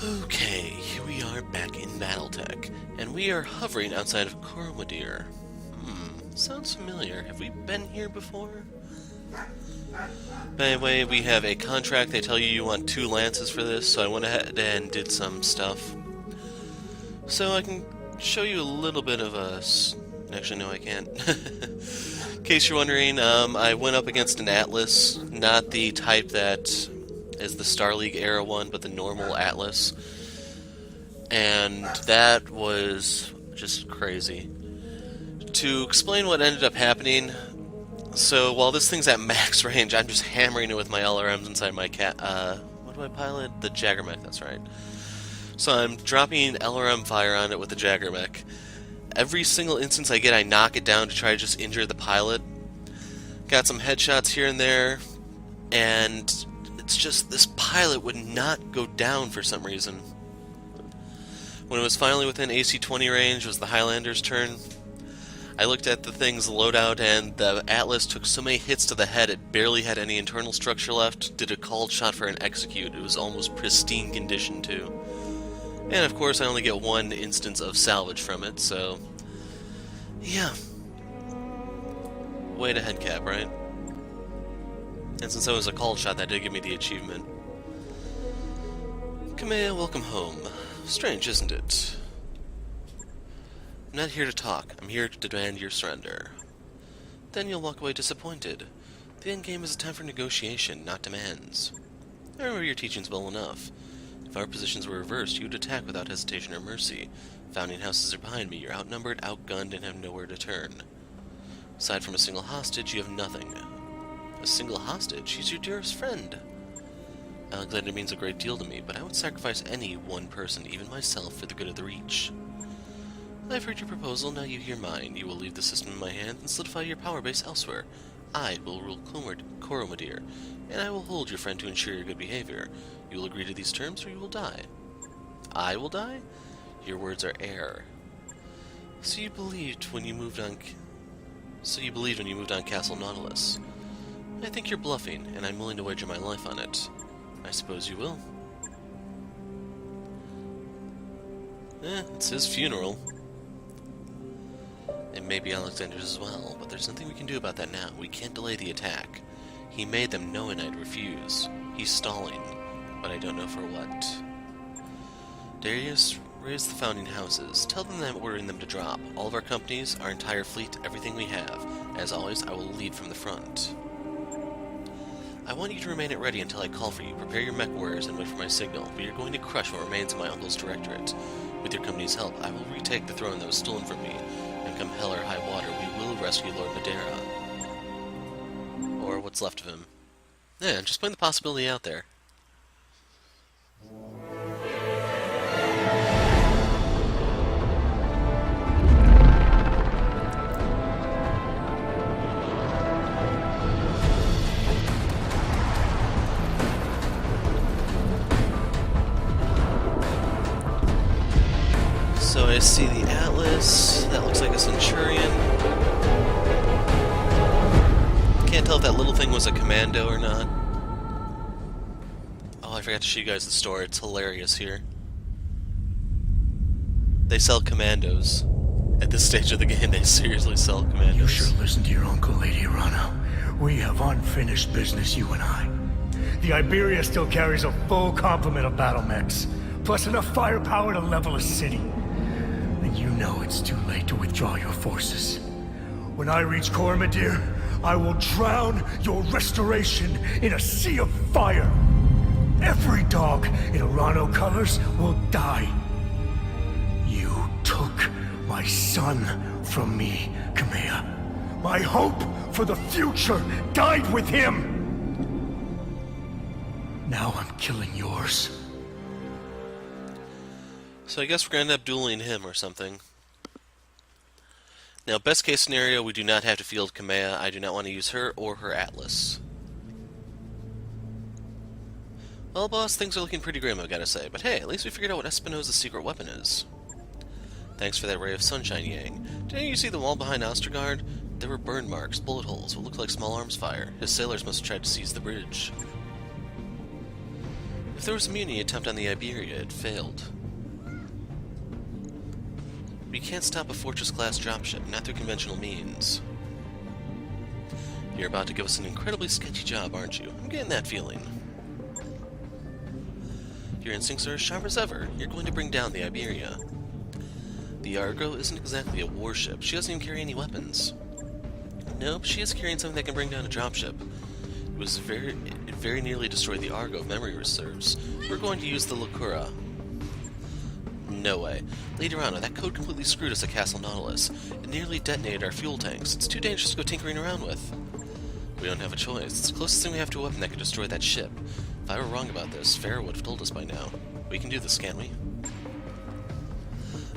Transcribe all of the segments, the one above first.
Okay, here we are back in Battletech, and we are hovering outside of Coromadir. Sounds familiar. Have we been here before? By the way, we have a contract. They tell you want 2 lances for this, so I went ahead and did some stuff. So I can show you a little bit of a... Actually, no, I can't. In case you're wondering, I went up against an Atlas, not the type that is the Star League era one, but the normal Atlas. And that was just crazy. To explain what ended up happening, so while this thing's at max range, I'm just hammering it with my LRMs inside my what do I pilot? The Jaggermech, that's right. So I'm dropping LRM fire on it with the Jaggermech. Every single instance I get, I knock it down to try to just injure the pilot. Got some headshots here and there, and it's just this pilot would not go down for some reason. When it was finally within AC-20 range, it was the Highlander's turn. I looked at the thing's loadout, and the Atlas took so many hits to the head it barely had any internal structure left. Did a called shot for an execute. It was almost pristine condition too. And of course I only get 1 instance of salvage from it, so... yeah. Way to head cap, right? And since it was a called shot, that did give me the achievement. Kamea, welcome home. Strange, isn't it? I'm not here to talk. I'm here to demand your surrender. Then you'll walk away disappointed. The endgame is a time for negotiation, not demands. I remember your teachings well enough. If our positions were reversed, you would attack without hesitation or mercy. Founding houses are behind me. You're outnumbered, outgunned, and have nowhere to turn. Aside from a single hostage, you have nothing. A single hostage? He's your dearest friend. Alexander means a great deal to me, but I would sacrifice any one person, even myself, for the good of the Reach. I've heard your proposal, now you hear mine. You will leave the system in my hands and solidify your power base elsewhere. I will rule Coromadir, and I will hold your friend to ensure your good behavior. You will agree to these terms, or you will die. I will die? Your words are air. So you believed when you moved on Castle Nautilus. I think you're bluffing, and I'm willing to wager my life on it. I suppose you will. It's his funeral. It may be Alexander's as well, but there's nothing we can do about that now. We can't delay the attack. He made them knowing I'd refuse. He's stalling, but I don't know for what. Darius, raise the founding houses. Tell them that I'm ordering them to drop. All of our companies, our entire fleet, everything we have. As always, I will lead from the front. I want you to remain at ready until I call for you. Prepare your mech warriors and wait for my signal. We are going to crush what remains of my uncle's Directorate. With your company's help, I will retake the throne that was stolen from me. And come hell or high water, we will rescue Lord Madeira. Or what's left of him. Yeah, just putting the possibility out there. So I see the Atlas. That looks like a Centurion. Can't tell if that little thing was a commando or not. Oh, I forgot to show you guys the store. It's hilarious here. They sell commandos. At this stage of the game, they seriously sell commandos. You should listen to your uncle, Lady Rana. We have unfinished business, you and I. The Iberia still carries a full complement of battle mechs, plus enough firepower to level a city. And you know it's too late to withdraw your forces. When I reach Coromadir, I will drown your restoration in a sea of fire. Every dog in Arano colors will die. You took my son from me, Kamea. My hope for the future died with him. Now I'm killing yours. So I guess we're going to end up dueling him or something. Now, best case scenario, we do not have to field Kamea. I do not want to use her or her Atlas. Well, boss, things are looking pretty grim, I've got to say. But hey, at least we figured out what Espinosa's secret weapon is. Thanks for that ray of sunshine, Yang. Didn't you see the wall behind Ostergaard? There were burn marks, bullet holes, what looked like small arms fire. His sailors must have tried to seize the bridge. If If there was a mutiny attempt on the Iberia, it failed. But you can't stop a Fortress-class dropship, not through conventional means. You're about to give us an incredibly sketchy job, aren't you? I'm getting that feeling. Your instincts are as sharp as ever. You're going to bring down the Iberia. The Argo isn't exactly a warship. She doesn't even carry any weapons. Nope, she is carrying something that can bring down a dropship. It very nearly destroyed the Argo memory reserves. We're going to use the Lacura. No way. Lady Rana, that code completely screwed us at Castle Nautilus. It nearly detonated our fuel tanks. It's too dangerous to go tinkering around with. We don't have a choice. It's the closest thing we have to a weapon that could destroy that ship. If I were wrong about this, Farah would have told us by now. We can do this, can't we?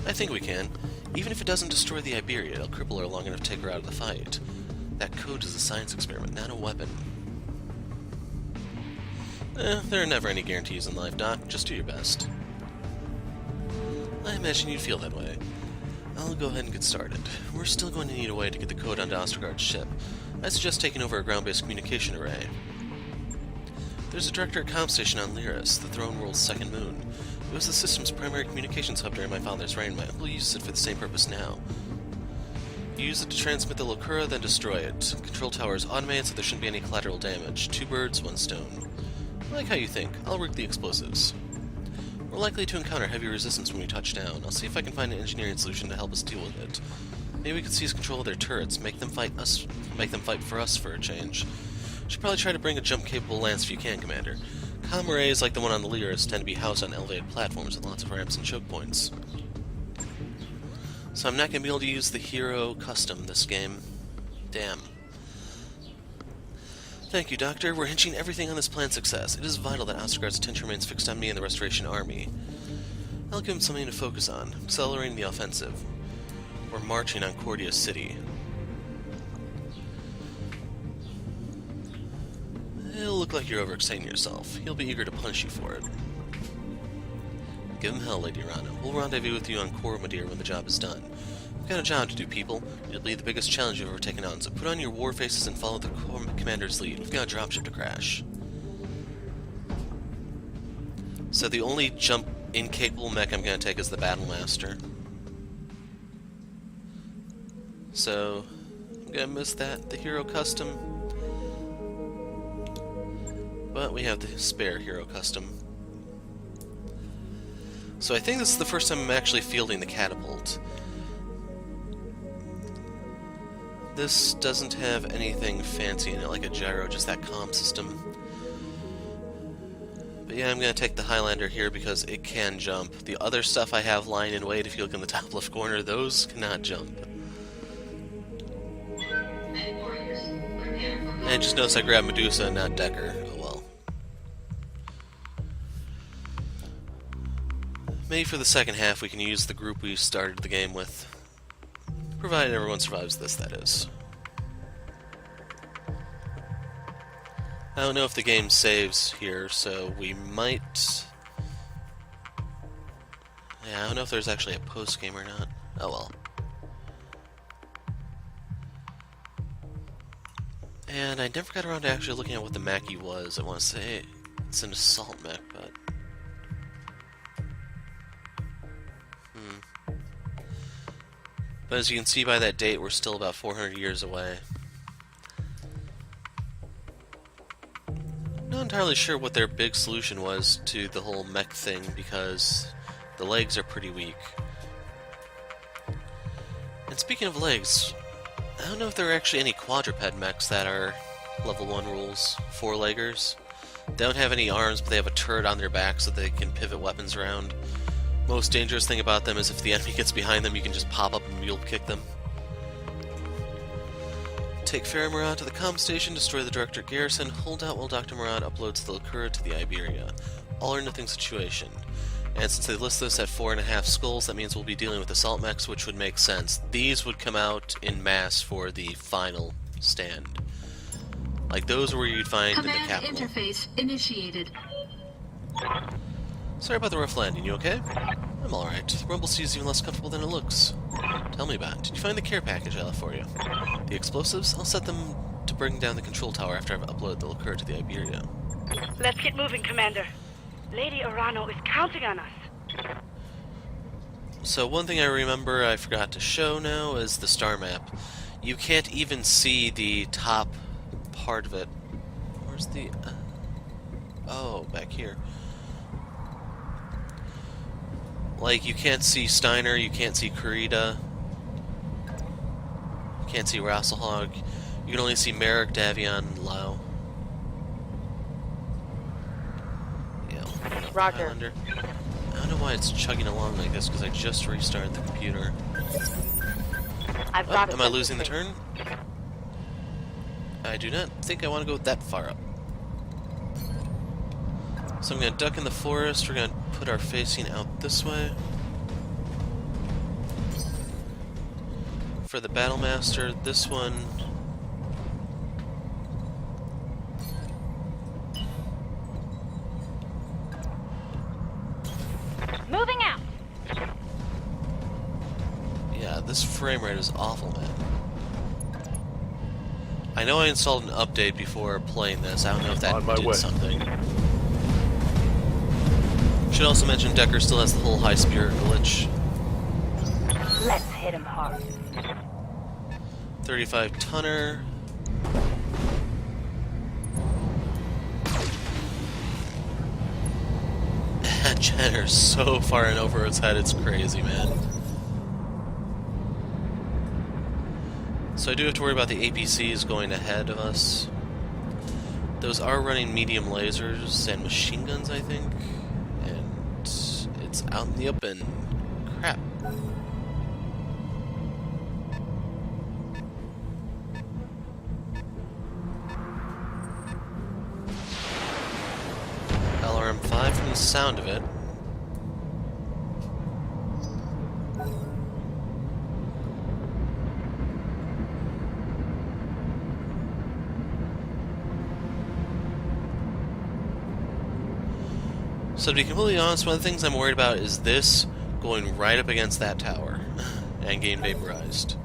I think we can. Even if it doesn't destroy the Iberia, it'll cripple her long enough to take her out of the fight. That code is a science experiment, not a weapon. There are never any guarantees in life, Doc. Just do your best. I imagine you'd feel that way. I'll go ahead and get started. We're still going to need a way to get the code onto Ostergaard's ship. I suggest taking over a ground-based communication array. There's a Directorate comm station on Lyris, the Throne World's second moon. It was the system's primary communications hub during my father's reign. My uncle uses it for the same purpose now. You use it to transmit the Lacura, then destroy it. Control tower is automated, so there shouldn't be any collateral damage. 2 birds, 1 stone. I like how you think. I'll rig the explosives. We're likely to encounter heavy resistance when we touch down. I'll see if I can find an engineering solution to help us deal with it. Maybe we could seize control of their turrets, make them fight for us for a change. Should probably try to bring a jump-capable lance if you can, Commander. Comm arrays like the one on the Lyris tend to be housed on elevated platforms with lots of ramps and choke points. So I'm not going to be able to use the Hero Custom this game. Damn. Thank you, Doctor. We're hinging everything on this plan's success. It is vital that Ostergaard's attention remains fixed on me and the Restoration Army. I'll give him something to focus on, accelerating the offensive. We're marching on Cordia City. It'll look like you're overextending yourself. He'll be eager to punish you for it. Give him hell, Lady Rana. We'll rendezvous with you on Cormadir when the job is done. We've got a job to do, people. It'll be the biggest challenge you've ever taken on, so put on your war faces and follow the commander's lead. We've got a dropship to crash. So the only jump-incapable mech I'm going to take is the Battlemaster. So, I'm going to miss that. The Hero Custom. But we have the spare Hero Custom. So I think this is the first time I'm actually fielding the catapult. This doesn't have anything fancy in it, like a gyro, just that comm system. But yeah, I'm going to take the Highlander here because it can jump. The other stuff I have lying in wait, if you look in the top left corner, those cannot jump. And just notice I grabbed Medusa and not Decker. Oh well. Maybe for the second half we can use the group we started the game with. Provided everyone survives this, that is. I don't know if the game saves here, so we might... Yeah, I don't know if there's actually a post-game or not. Oh well. And I never got around to actually looking at what the Mackie was. I want to say it's an assault mech, but... But as you can see by that date, we're still about 400 years away. Not entirely sure what their big solution was to the whole mech thing, because the legs are pretty weak. And speaking of legs, I don't know if there are actually any quadruped mechs that are level 1 rules, 4-leggers. They don't have any arms, but they have a turret on their back so they can pivot weapons around. Most dangerous thing about them is if the enemy gets behind them, you can just pop up and mule kick them. Take Farah Murad to the comm station, destroy the Directorate garrison, hold out while Dr. Murad uploads the Lacura to the Iberia. All or nothing situation. And since they list this at 4.5 skulls, that means we'll be dealing with assault mechs, which would make sense. These would come out in mass for the final stand. Like those where you'd find Command in the capital. Interface initiated. Sorry about the rough landing, you okay? I'm alright. The rumble seems even less comfortable than it looks. Tell me about it. Did you find the care package I left for you? The explosives? I'll set them to bring down the control tower after I've uploaded the Lacura to the Iberia. Let's get moving, Commander. Lady Urano is counting on us. So one thing I remember I forgot to show now is the star map. You can't even see the top part of it. Where's the... oh, back here. Like, you can't see Steiner, you can't see Kurita, you can't see Rasselhog. You can only see Merrick, Davion, and Lau. Yeah, Roger. Highlander. I don't know why it's chugging along like this, because I just restarted the computer. I've got Am I losing the turn? I do not think I want to go that far up. So I'm going to duck in the forest, we're going to put our facing out this way. For the Battlemaster, this one... Moving out. yeah, this frame rate is awful, man. I know I installed an update before playing this, I don't know if that did something. Should also mention Decker still has the whole high spirit glitch. Let's hit him hard. 35 tonner. That Jenner's so far and over its head, it's crazy, man. So I do have to worry about the APCs going ahead of us. Those are running medium lasers and machine guns, I think. And it's out in the open. Crap. LRM-5 from the sound of it. So to be completely honest, one of the things I'm worried about is this going right up against that tower and getting vaporized.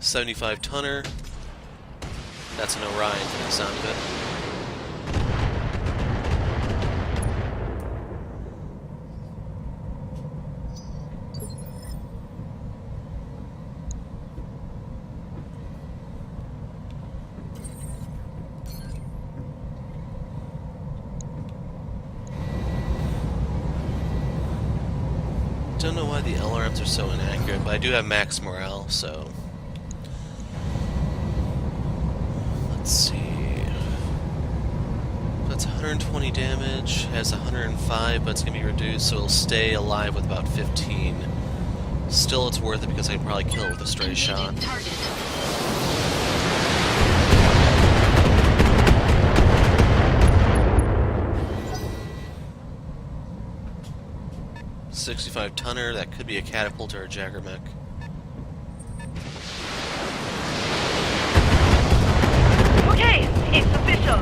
75 tonner. That's an Orion from the sound of it. Don't know why the LRMs are so inaccurate, but I do have max morale, so... Let's see... That's 120 damage, has 105, but it's going to be reduced, so it'll stay alive with about 15. Still, it's worth it because I can probably kill it with a stray shot. 65 tonner, that could be a catapult or a Jagger mech. Okay, it's official.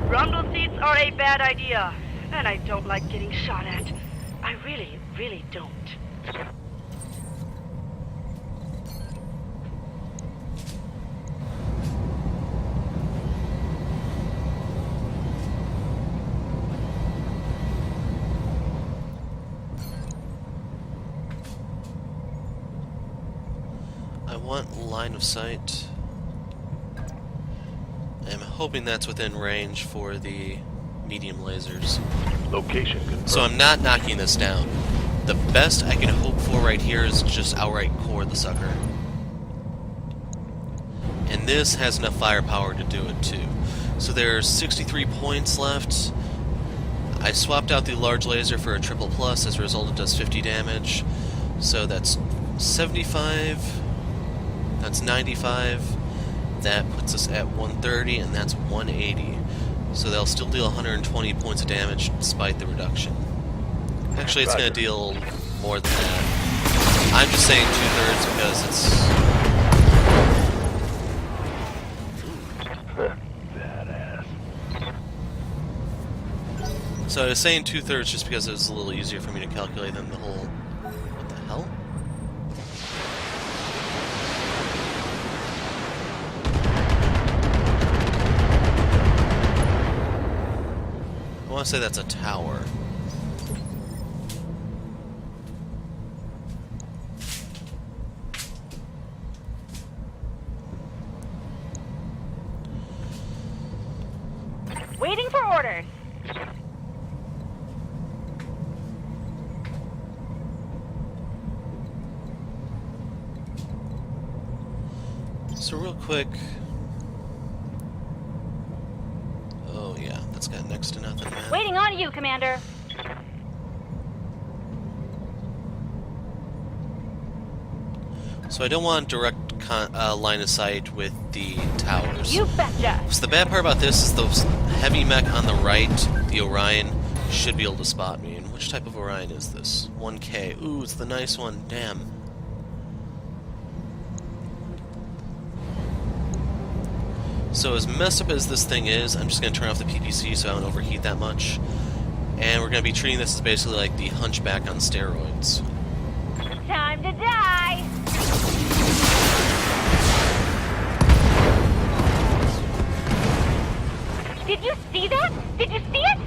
Rumble seats are a bad idea. And I don't like getting shot at. I really, really don't. I want line of sight. I'm hoping that's within range for the medium lasers. Location confirmed. So I'm not knocking this down. The best I can hope for right here is just outright core the sucker. And this has enough firepower to do it too. So there's 63 points left. I swapped out the large laser for a triple plus. As a result, it does 50 damage. So that's 75. That's 95. That puts us at 130, and that's 180. So they'll still deal 120 points of damage despite the reduction. Actually, it's going to deal more than that. I'm just saying 2/3 because it's... Badass. So I was saying 2/3 just because it was a little easier for me to calculate than the whole... What the hell? want to say that's a tower. Waiting for orders. So real quick... Oh yeah, that's got next to nothing, man. Waiting on you, Commander. So I don't want direct line of sight with the towers. You betcha. So the bad part about this is those heavy mech on the right, the Orion, should be able to spot me. And which type of Orion is this? 1K. Ooh, it's the nice one. Damn. So as messed up as this thing is, I'm just going to turn off the PPC so I don't overheat that much. And we're going to be treating this as basically like the Hunchback on steroids. Time to die. Did you see that? Did you see it?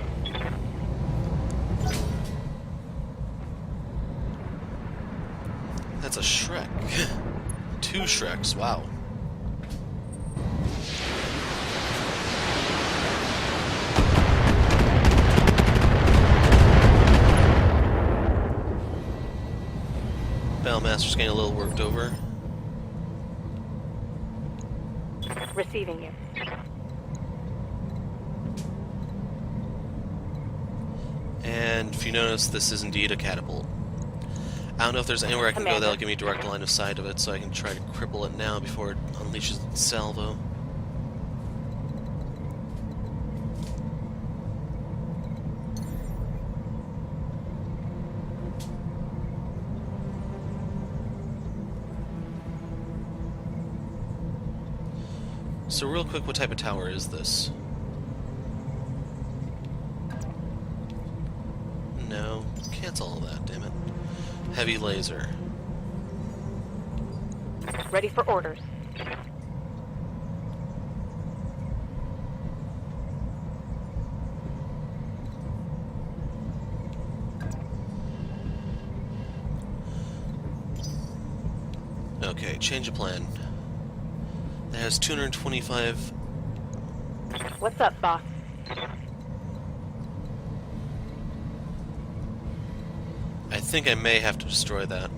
That's a Shrek. 2 Shreks, wow. Battlemaster's getting a little worked over. Receiving you. And if you notice, this is indeed a catapult. I don't know if there's anywhere I can go that'll give me direct line of sight of it, so I can try to cripple it now before it unleashes its salvo. So real quick, what type of tower is this? No. Cancel all that, damn it. Heavy laser. Ready for orders. Okay, change of plan. That has 225... What's up, boss? I think I may have to destroy that.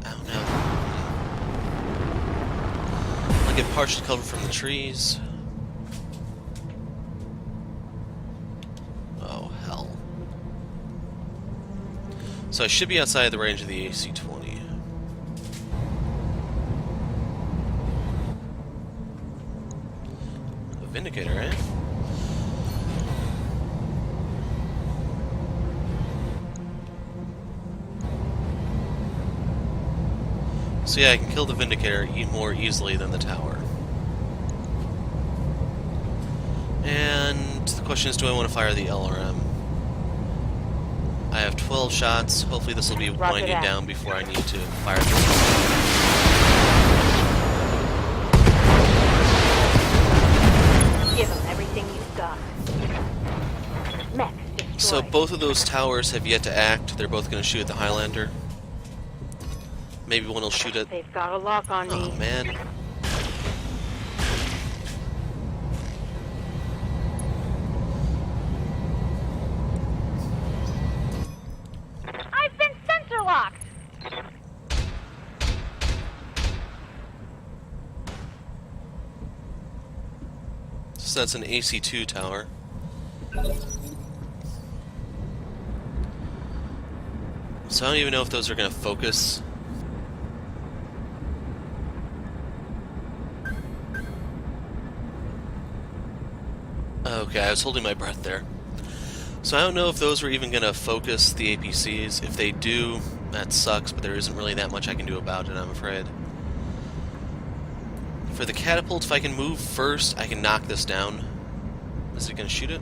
Oh no. I'll get partially covered from the trees. Oh, hell. So I should be outside the range of the AC-20. Vindicator, eh? So yeah, I can kill the Vindicator more easily than the tower. And the question is, do I want to fire the LRM? I have 12 shots. Hopefully this will be winding down before I need to fire the Give them everything you've got. Mechs destroyed. So both of those towers have yet to act. They're both going to shoot at the Highlander. Maybe one will shoot at... They've got a lock on me. Oh, man. I've been sensor locked. So that's an AC-2 tower. So I don't even know if those are going to focus. Okay, I was holding my breath there. So I don't know if those are even going to focus the APCs. If they do, that sucks, but there isn't really that much I can do about it, I'm afraid. For the catapult, if I can move first, I can knock this down. Is it going to shoot it?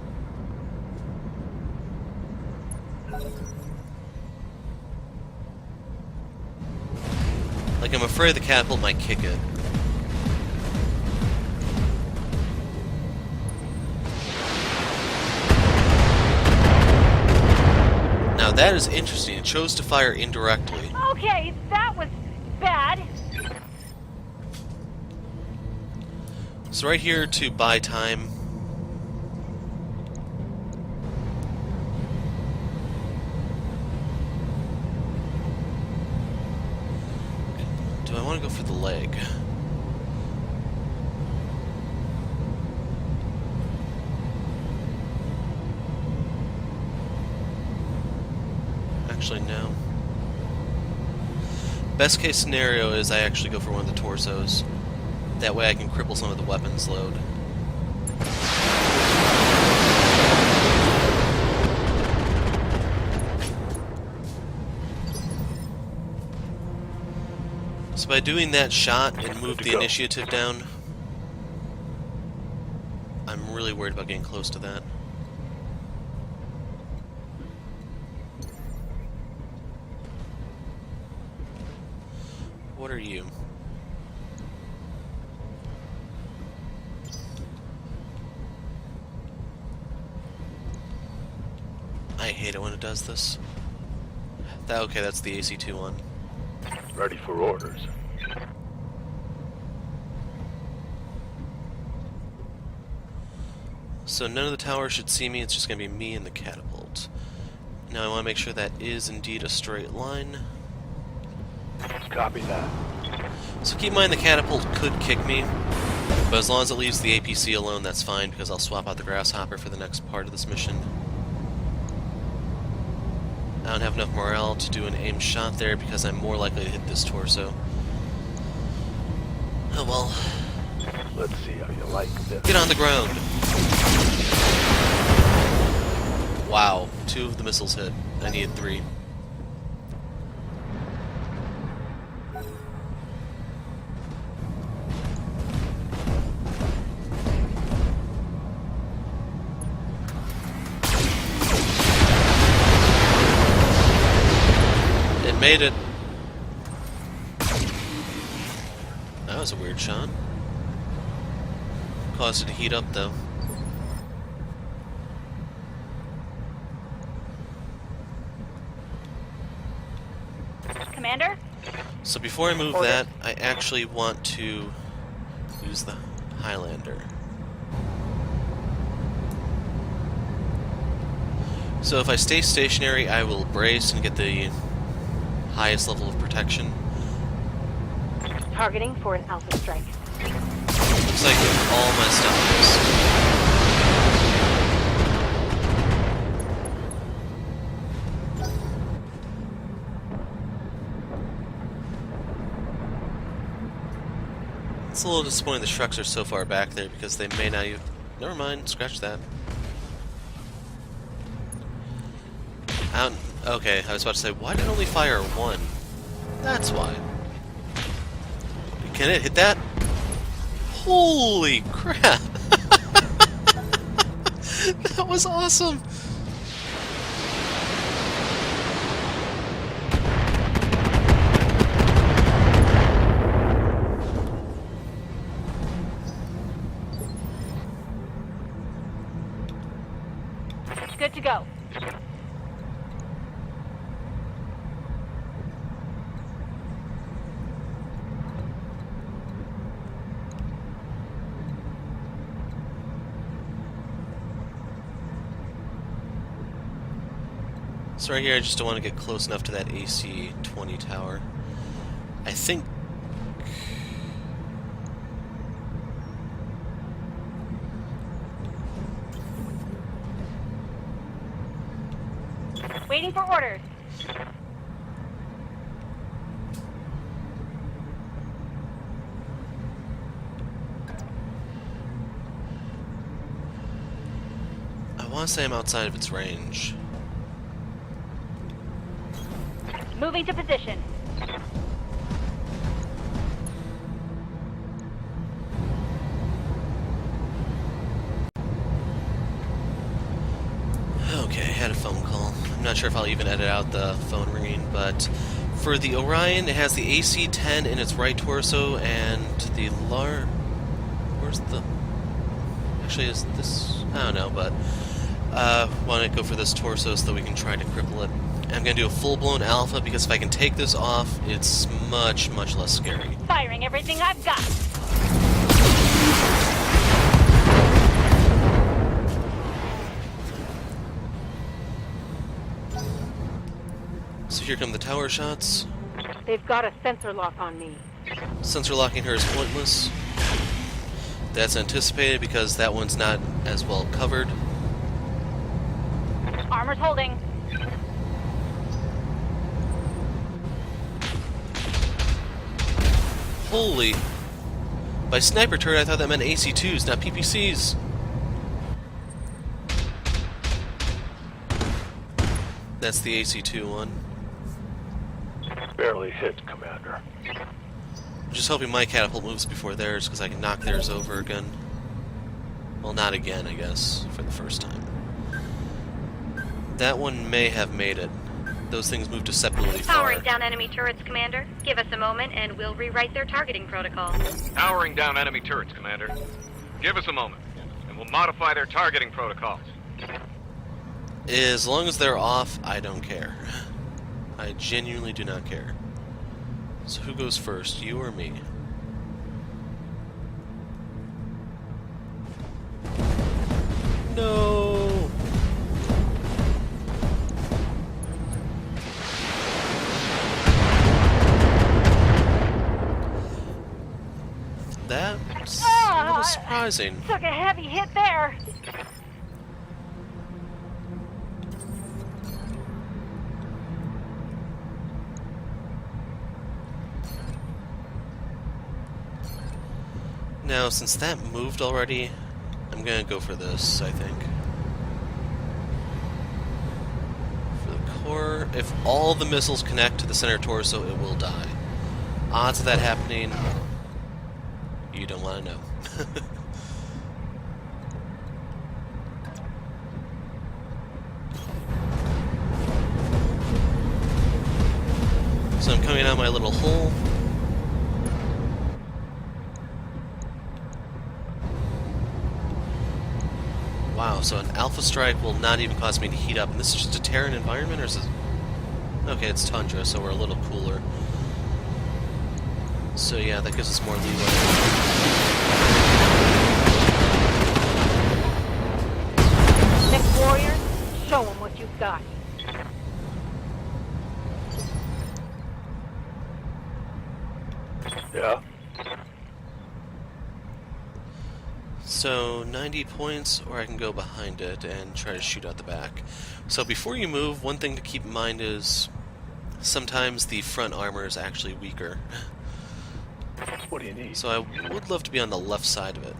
Like, I'm afraid the catapult might kick it. Now that is interesting. It chose to fire indirectly. Okay, that was bad. So right here to buy time. Do I want to go for the leg? Actually, no. Best case scenario is I actually go for one of the torsos. That way I can cripple some of the weapons load. So by doing that shot, it moved the initiative down. I'm really worried about getting close to that. What are you? I hate it when it does this. Okay, that's the AC2 one. Ready for orders. So none of the towers should see me, it's just going to be me and the catapult. Now I want to make sure that is indeed a straight line. Copy that. So keep in mind the catapult could kick me, but as long as it leaves the APC alone, that's fine, because I'll swap out the grasshopper for the next part of this mission. I don't have enough morale to do an aimed shot there because I'm more likely to hit this torso. Oh well. Let's see how you like this. Get on the ground! Wow, 2 of the missiles hit. I needed 3. Made it. That was a weird shot. Caused it to heat up, though. Commander? So before I move that, I actually want to use the Highlander. So if I stay stationary, I will brace and get the highest level of protection. Targeting for an alpha strike. Looks like all my stuff is. It's a little disappointing the Shreks are so far back there because they may not even... Never mind, scratch that. Okay, I was about to say, why did it only fire 1? That's why. Can it hit that? Holy crap! That was awesome! Good to go. So right here, I just don't want to get close enough to that AC-20 tower. I think... Waiting for orders. I want to say I'm outside of its range. Moving to position. Okay, I had a phone call. I'm not sure if I'll even edit out the phone ringing, but For the Orion, it has the AC-10 in its right torso, and the where's the... Actually, is this... I don't know, but... want to go for this torso so that we can try to cripple it. I'm going to do a full-blown alpha, because if I can take this off, it's much, much less scary. Firing everything I've got. So here come the tower shots. They've got a sensor lock on me. Sensor locking her is pointless. That's anticipated because that one's not as well covered. Armor's holding. Holy! By sniper turret, I thought that meant AC-2s, not PPCs. That's the AC-2 one. Barely hit, Commander. I'm just hoping my catapult moves before theirs, because I can knock theirs over again. Well, not again, I guess, for the first time. That one may have made it. Those things move deceptively far. Powering down enemy turrets, Commander. Give us a moment and we'll rewrite their targeting protocol. Powering down enemy turrets, Commander. Give us a moment, and we'll modify their targeting protocols. As long as they're off, I don't care. I genuinely do not care. So who goes first, you or me? No! That's a little surprising. Took a heavy hit there. Now, since that moved already, I'm gonna go for this, I think. For the core, if all the missiles connect to the center torso, it will die. Odds of that happening, you don't want to know. So I'm coming out my little hole. Wow, so an alpha strike will not even cause me to heat up. And this is just a Terran environment, or is this... Okay, it's tundra, so we're a little cooler. So yeah, that gives us more leeway. Next warrior, show them what you've got. Yeah? So 90 points, or I can go behind it and try to shoot out the back. So before you move, one thing to keep in mind is sometimes the front armor is actually weaker. What do you need? So I would love to be on the left side of it.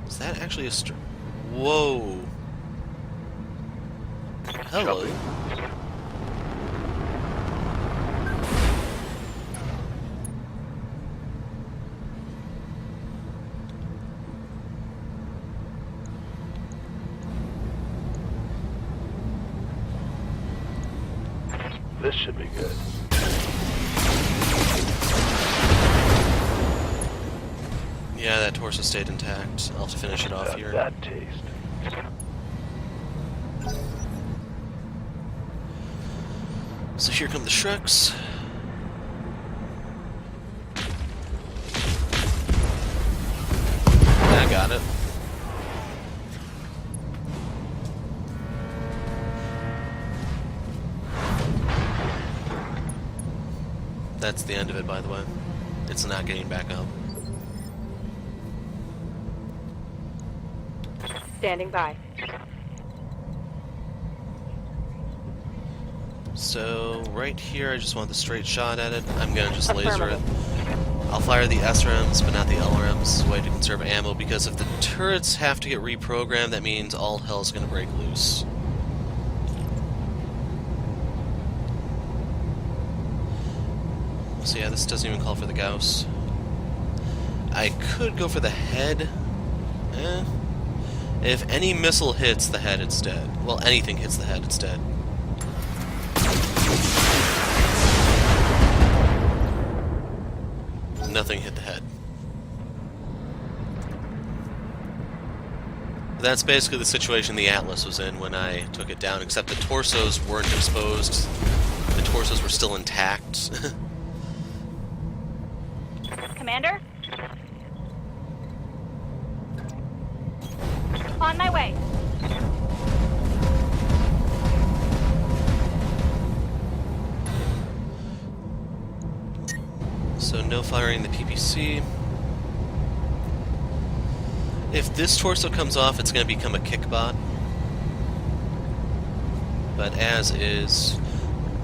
Is that actually a Whoa! Hello. This should be good. Yeah, that torso stayed intact. I'll have to finish it off Got here. that taste. So here come the Shreks. I got it. That's the end of it, by the way. It's not getting back up. Standing by. So, right here, I just want the straight shot at it. I'm gonna just laser it. I'll fire the SRMs, but not the LRMs, way to conserve ammo, because if the turrets have to get reprogrammed, that means all hell's gonna break loose. So yeah, this doesn't even call for the Gauss. I could go for the head. If any missile hits the head, it's dead. Well, anything hits the head, it's dead. Nothing hit the head. That's basically the situation the Atlas was in when I took it down, except the torsos weren't exposed. The torsos were still intact. Commander? On my way. So no firing the PPC. If this torso comes off, it's going to become a kickbot. But as is,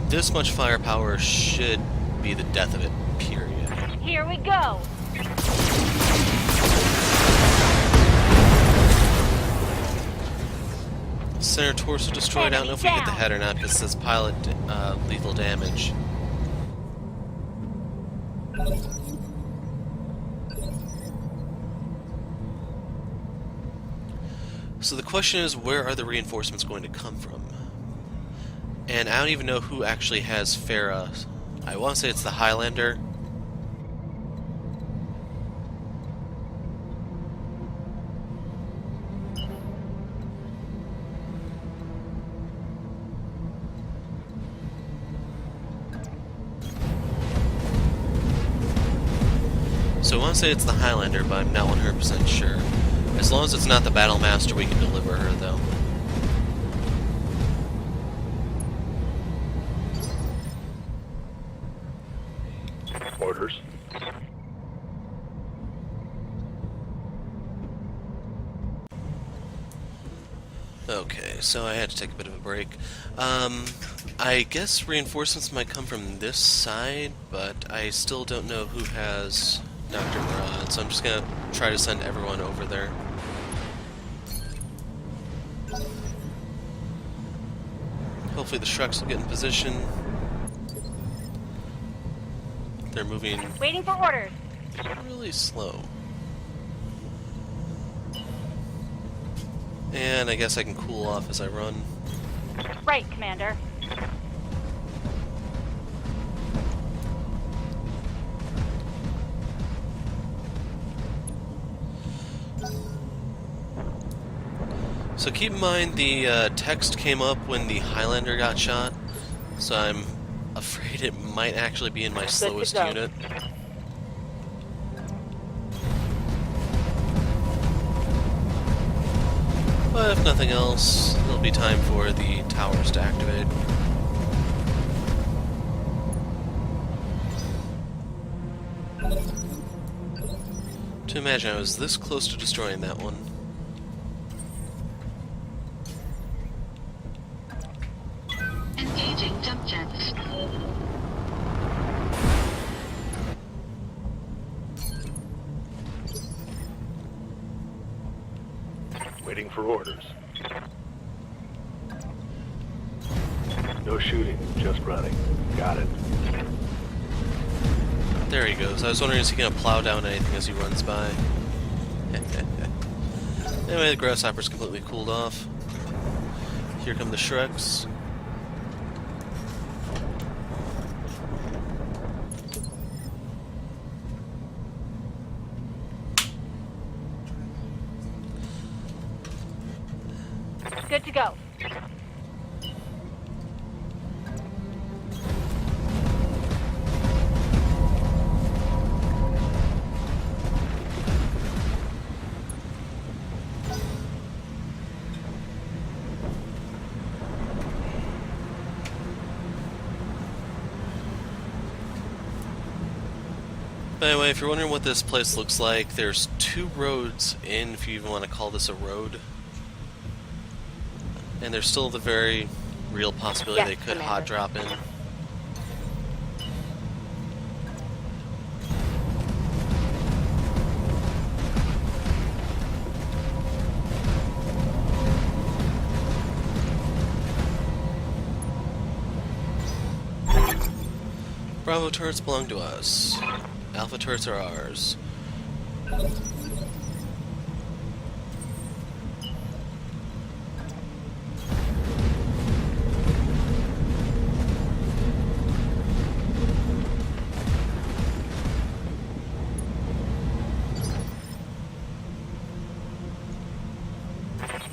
this much firepower should be the death of it, period. Here we go. Center torso destroyed. I don't know if we hit the head or not because it says pilot lethal damage. So the question is, where are the reinforcements going to come from? And I don't even know who actually has Farah. I want to say it's the Highlander. So I want to say it's the Highlander, but I'm not 100% sure. As long as it's not the Battlemaster, we can deliver her, though. Orders. Okay, so I had to take a bit of a break. I guess reinforcements might come from this side, but I still don't know who has Dr. Murad, so I'm just gonna try to send everyone over there. Hopefully the Shreks will get in position. They're moving Waiting for orders. really slow. And I guess I can cool off as I run. Right, Commander. So keep in mind the text came up when the Highlander got shot, so I'm afraid it might actually be in my slowest go. unit. But if nothing else, it'll be time for the towers to activate. To imagine I was this close to destroying that one. Engaging jump jets. Waiting for orders. No shooting, just running. Got it. There he goes. I was wondering, is he going to plow down anything as he runs by? Anyway, the Grasshopper's completely cooled off. Here come the Shreks. Good to go. But anyway, if you're wondering what this place looks like, there's two roads in, if you even want to call this a road. And there's still the very real possibility Yes, they could Commander. hot drop in. Bravo turrets belong to us. Alpha turrets are ours.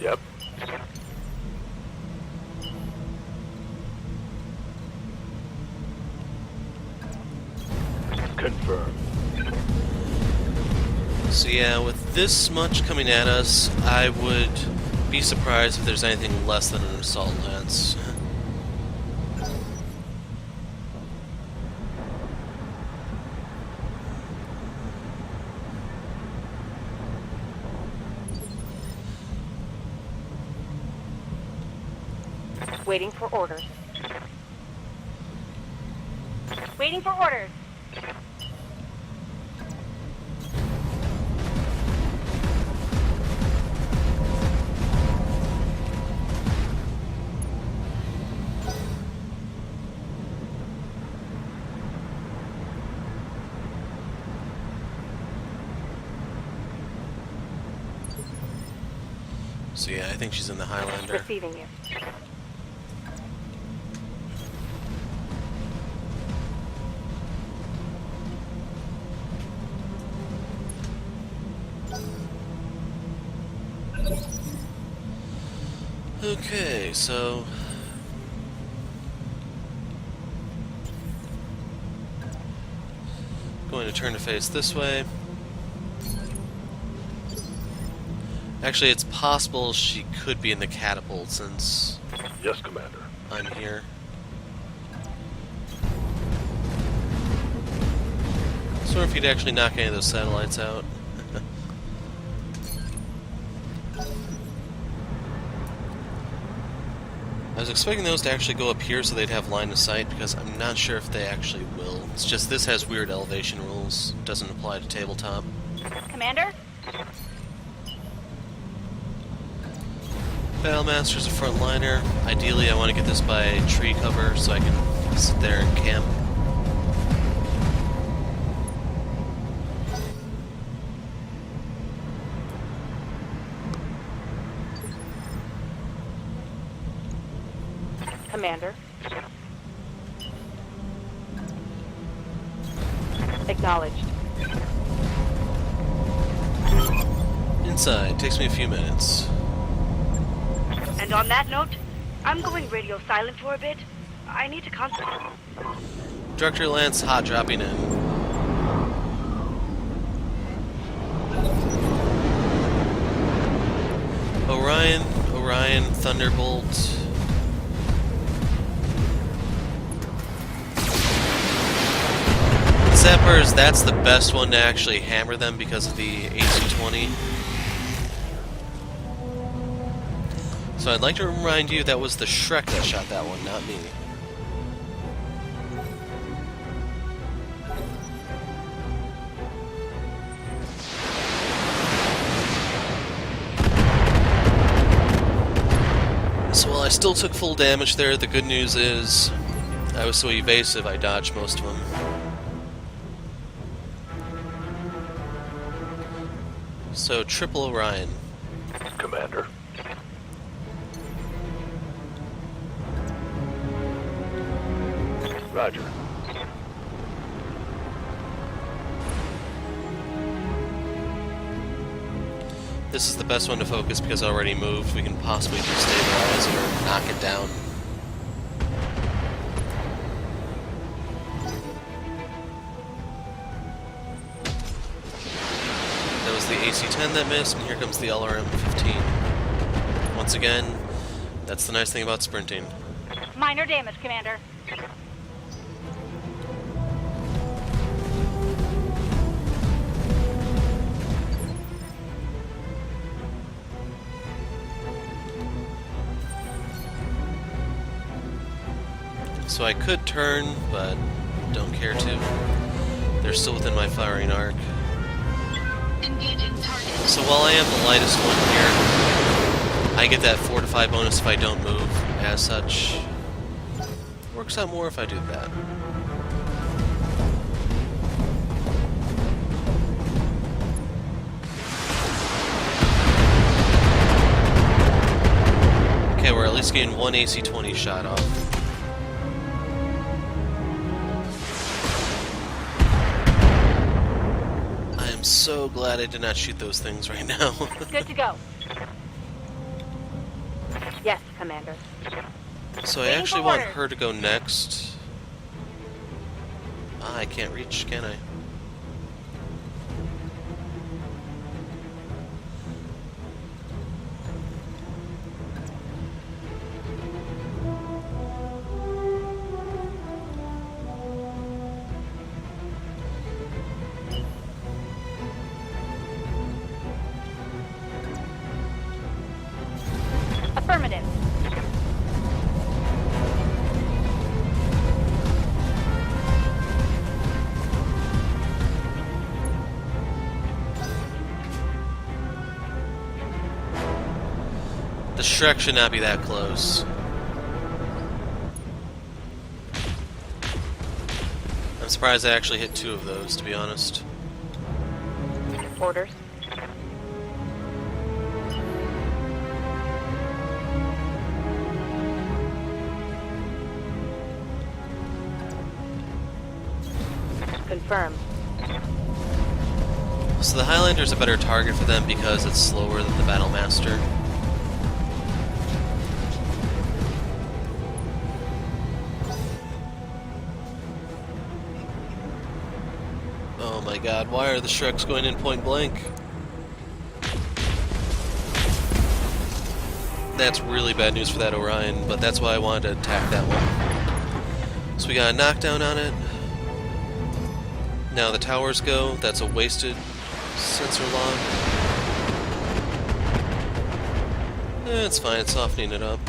Yep. Confirmed. So yeah, with this much coming at us, I would be surprised if there's anything less than an assault lance. Waiting for orders. Waiting for orders. So yeah, I think she's in the Highlander. Receiving you. Okay, so going to turn to face this way. Actually, it's possible she could be in the catapult since Yes, Commander. I'm here. I wonder if he'd actually knock any of those satellites out. I was expecting those to actually go up here so they'd have line of sight, because I'm not sure if they actually will. It's just this has weird elevation rules. Doesn't apply to tabletop. Commander? Battlemaster's a frontliner. Ideally, I want to get this by tree cover so I can sit there and camp. Commander. Acknowledged. Inside. Takes me a few minutes. And on that note, I'm going radio silent for a bit. I need to concentrate. Director Lance hot dropping in. Orion, Thunderbolt. Zappers, that's the best one to actually hammer them because of the AC-20. So I'd like to remind you that was the Shrek that shot that one, not me. So while I still took full damage there, the good news is I was so evasive I dodged most of them. So, triple Orion. Commander. Roger. This is the best one to focus because I already moved. We can possibly destabilize it or knock it down. That was the AC-10 that missed, and here comes the LRM-15. Once again, that's the nice thing about sprinting. Minor damage, Commander. So I could turn, but don't care to. They're still within my firing arc. So while I am the lightest one here, I get that 4 to 5 bonus if I don't move. As such, works out more if I do that. just getting one AC-20 shot off. I am so glad I did not shoot those things right now. Good to go. Yes, Commander. So I Waiting actually for want orders. her to go next. Ah, I can't reach, can I? Affirmative. The Shrek should not be that close. I'm surprised I actually hit 2 of those, to be honest. Orders. Confirmed. So the Highlander's a better target for them because it's slower than the Battlemaster. Oh my god, why are the Shreks going in point blank? That's really bad news for that Orion, but that's why I wanted to attack that one. So we got a knockdown on it. Now the towers go. That's a wasted sensor log. It's fine, it's softening it up.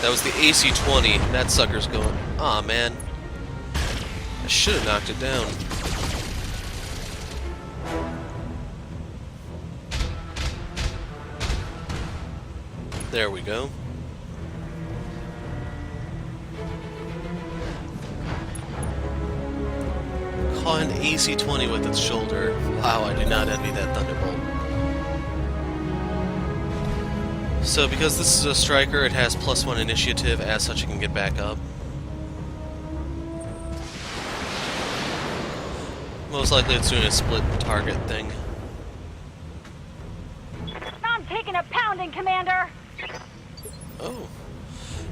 That was the AC-20. That sucker's going. Aw, man. I should have knocked it down. There we go. Caught an AC-20 with its shoulder. Wow, I do not envy that Thunderbolt. So because this is a striker, it has +1 initiative, as such it can get back up. Most likely it's doing a split target thing. I'm taking a pounding, Commander! Oh.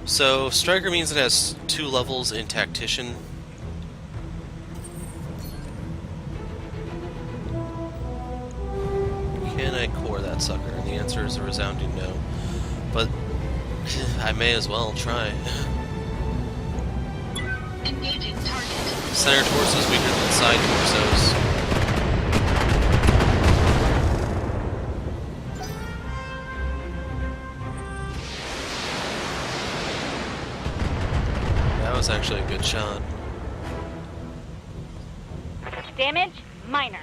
So, Striker means it has 2 levels in Tactician. Can I core that sucker? And the answer is a resounding no. But, I may as well try. Engaging target. Center torso is weaker than side torsos. That was actually a good shot. Damage? Minor.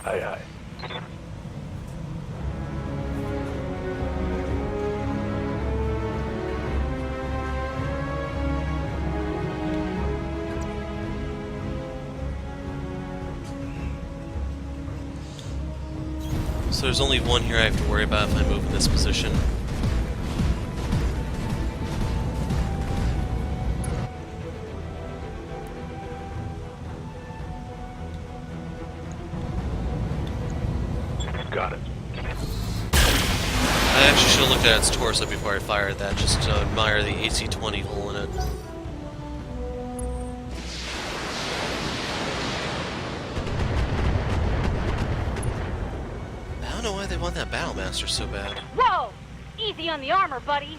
Aye, aye. So there's only one here I have to worry about if I move in this position. Got it. I actually should have looked at its torso before I fired that, just to admire the AC-20 hole in it. I don't know why they want that Battlemaster so bad. Whoa! Easy on the armor, buddy!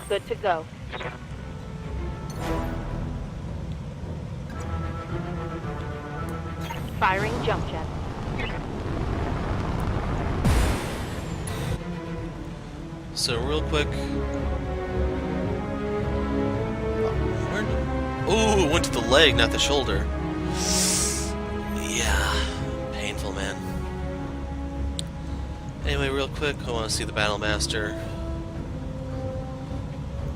Good to go. Firing jump jet. So real quick... Ooh, it went to the leg, not the shoulder. Yeah, painful, man. Anyway, real quick, I want to see the Battlemaster.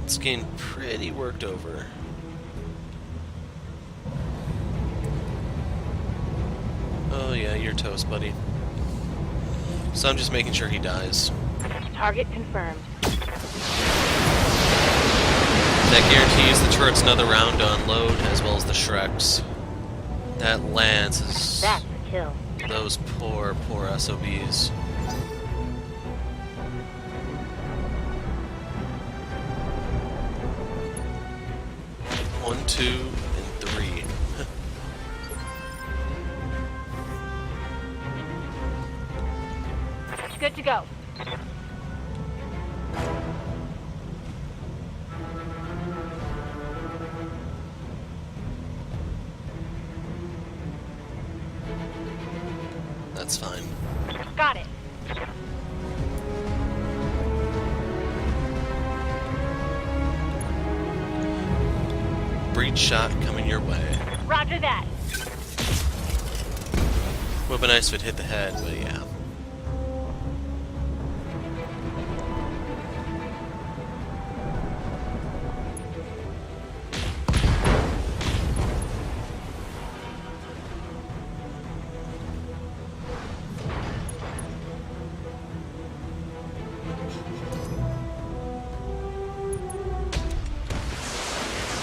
It's getting pretty worked over. Oh yeah, you're toast, buddy. So I'm just making sure he dies. Target confirmed. That guarantees the turret's another round to unload, as well as the Shreks. That Lance is... That's a kill. Those poor, poor SOBs. One, two, and three. Good to go. That's fine. Got it. Breach shot coming your way. Roger that. Would be nice if it hit the head, but yeah.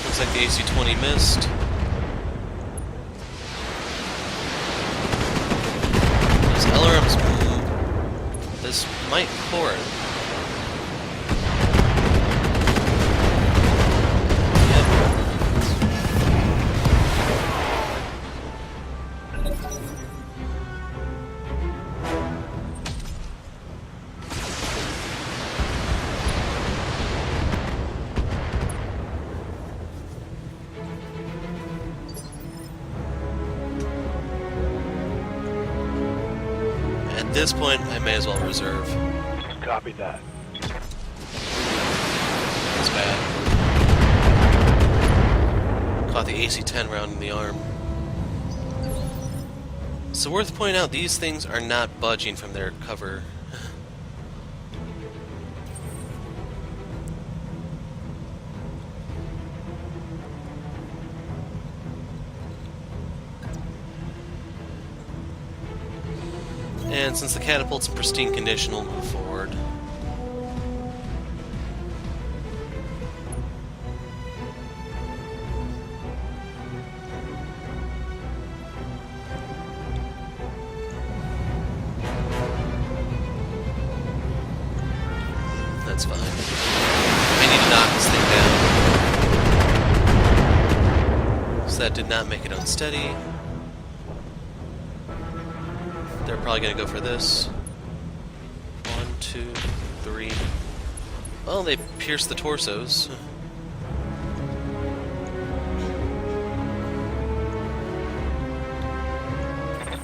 Looks like the AC-20 missed. Those LRMs... This might core it. At this point, I may as well reserve. Copy that. That's bad. Caught the AC-10 round in the arm. So worth pointing out, these things are not budging from their cover. And since the catapult's in pristine condition, we'll move forward. That's fine. I need to knock this thing down. So that did not make it unsteady. They're probably going to go for this. 1, 2, 3. Well, they pierced the torsos.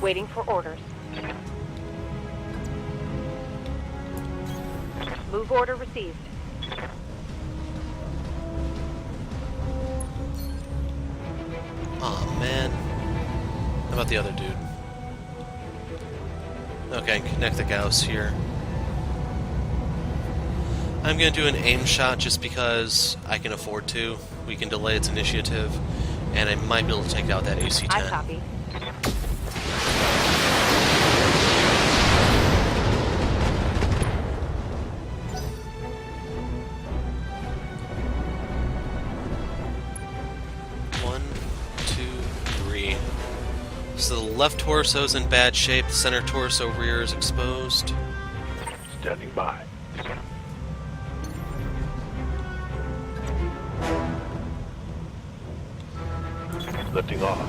Waiting for orders. Move order received. Aw, man. How about the other dude? Okay, connect the Gauss here. I'm going to do an aim shot just because I can afford to. We can delay its initiative, and I might be able to take out that AC-10. I copy. One, two, three. So the left torso is in bad shape, the center torso rear is exposed. Standing by. Lifting off.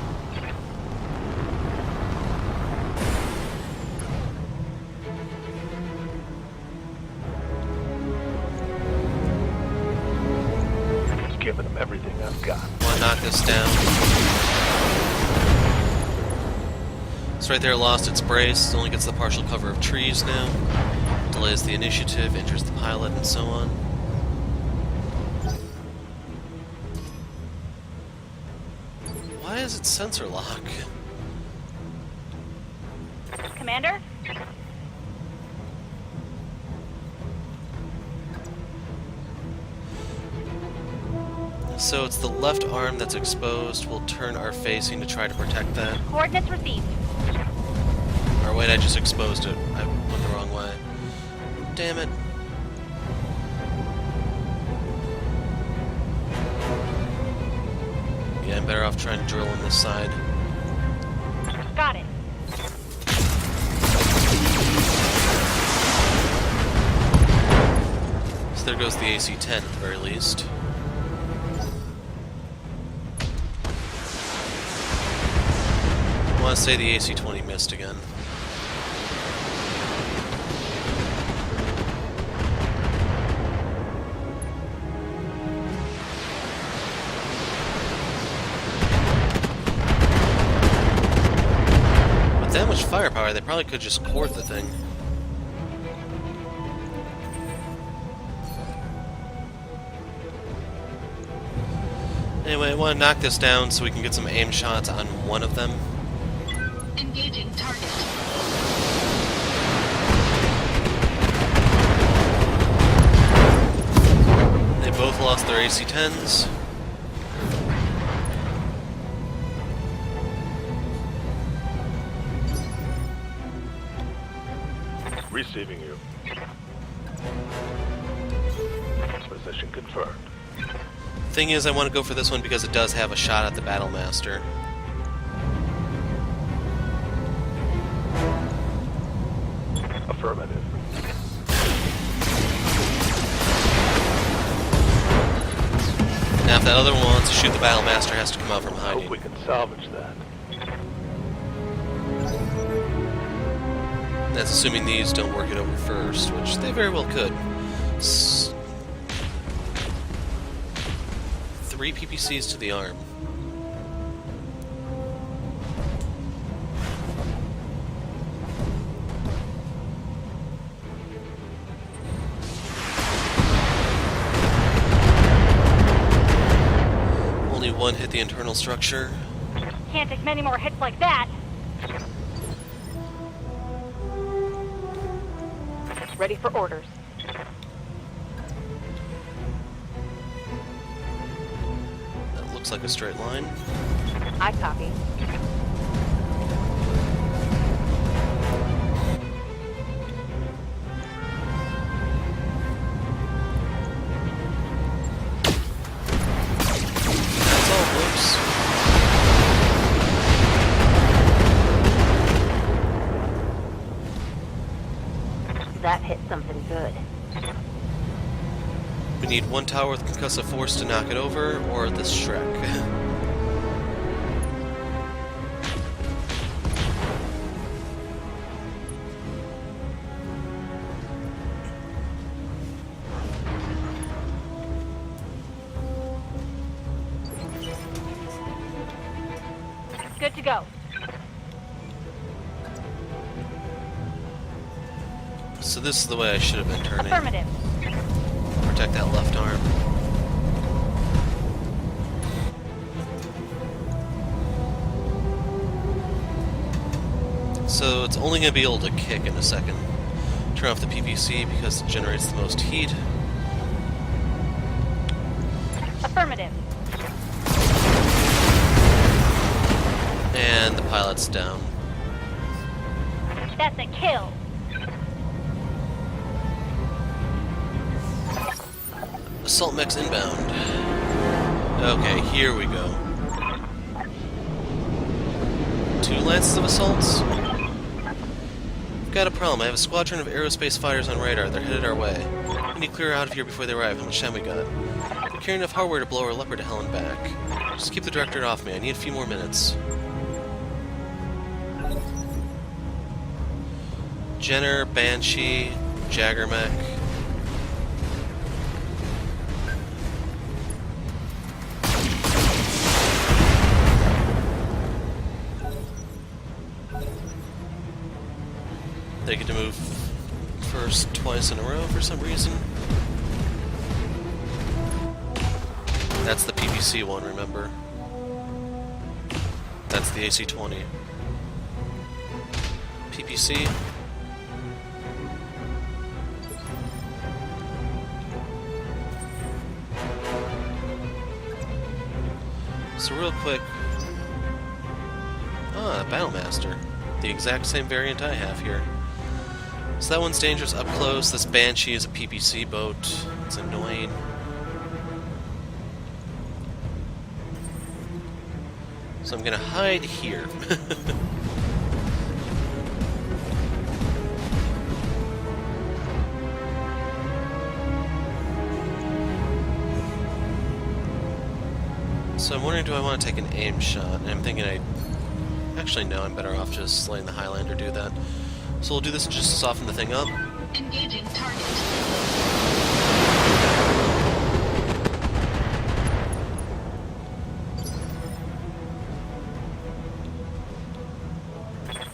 Just giving them everything I've got. Want to knock this down. It's right there, lost its brace, only gets the partial cover of trees now. Delays the initiative, injures the pilot, and so on. Why is it sensor lock? Commander? So it's the left arm that's exposed. We'll turn our facing to try to protect that. Coordinates received. wait, I just exposed it. I went the wrong way. Damn it. Yeah, I'm better off trying to drill on this side. Got it. So there goes the AC-10 at the very least. I want to say the AC-20 missed again. With that much firepower, they probably could just court the thing. Anyway, I want to knock this down so we can get some aim shots on one of them. Engaging target. They both lost their AC-10s. Receiving you. Position confirmed. Thing is, I want to go for this one because it does have a shot at the Battlemaster. Affirmative. Now, if that other one wants to shoot the Battlemaster, it has to come out from I hope hiding. we can salvage that. That's assuming these don't work it over first, which they very well could. 3 PPCs to the arm. Only one hit the internal structure. Can't take many more hits like that. Ready for orders. That looks like a straight line. I copy. That's all, whoops. That hit something good. We need one tower with concussive force to knock it over, or this Shrek. Good to go. So this is the way I should have been turning. Affirmative. Protect that left arm. So it's only going to be able to kick in a second. Turn off the PPC because it generates the most heat. Affirmative. And the pilot's down. That's a kill. Assault mechs inbound. Okay, here we go. 2 lances of assaults? Got a problem. I have a squadron of aerospace fighters on radar. They're headed our way. We need to clear out of here before they arrive. How much time we got? They're carrying enough hardware to blow our Leopard to hell and back. Just keep the Directorate off me. I need a few more minutes. Jenner, Banshee, Jaggermech. They get to move first twice in a row for some reason. That's the PPC one, remember? That's the AC-20. PPC. So real quick... Ah, Battlemaster. The exact same variant I have here. So that one's dangerous up close. This Banshee is a PPC boat. It's annoying. So I'm gonna hide here. So I'm wondering, do I want to take an aim shot? And I'm thinking actually, no, I'm better off just letting the Highlander do that. So we'll do this just to soften the thing up. Engaging target.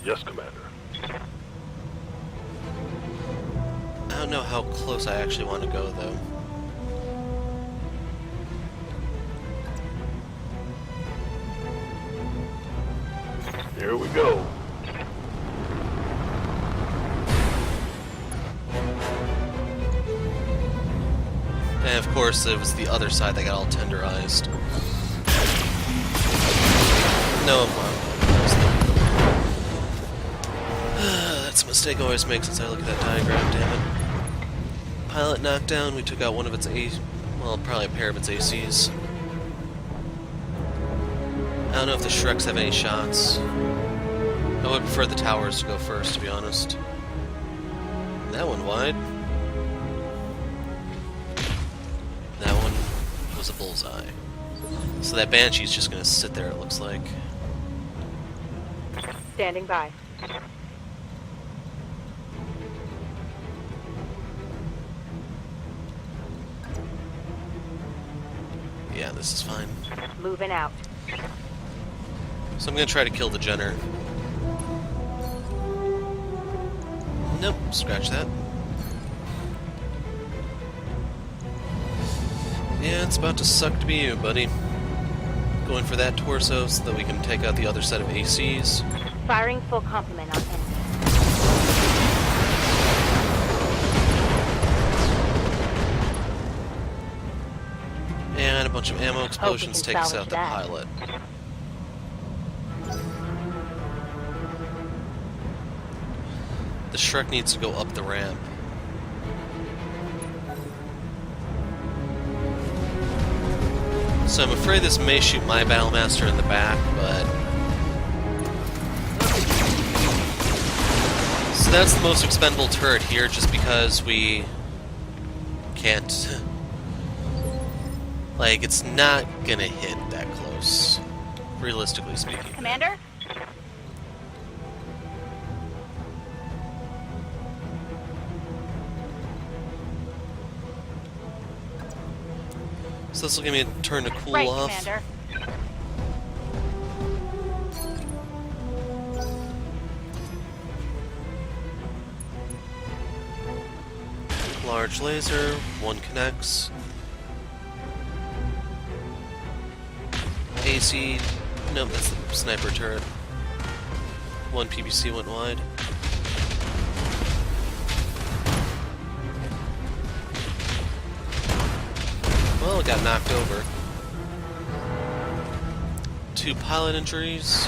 Yes, Commander. I don't know how close I actually want to go, though. Here we go. And of course, it was the other side that got all tenderized. No, that's a mistake I always make since I look at that diagram, damn it. Pilot knockdown, we took out one of its well, probably a pair of its ACs. I don't know if the Shreks have any shots. I would prefer the towers to go first, to be honest. That one wide. That one was a bullseye. So that Banshee's just gonna sit there, it looks like. Standing by. Yeah, this is fine. Moving out. So I'm gonna try to kill the Jenner. Nope, scratch that. Yeah, it's about to suck to be you, buddy. Going for that torso so that we can take out the other set of ACs. Firing full complement on enemy. And a bunch of ammo explosions can take us out salvage the that. pilot. The Shrek needs to go up the ramp. So I'm afraid this may shoot my Battlemaster in the back, but... So that's the most expendable turret here, just because we can't... Like, it's not gonna hit that close, realistically speaking. Commander? So this will give me a turn to cool Right, off. Commander. Large laser, one connects. AC, nope, that's the sniper turret. One PPC went wide. Well, it got knocked over. 2 pilot injuries.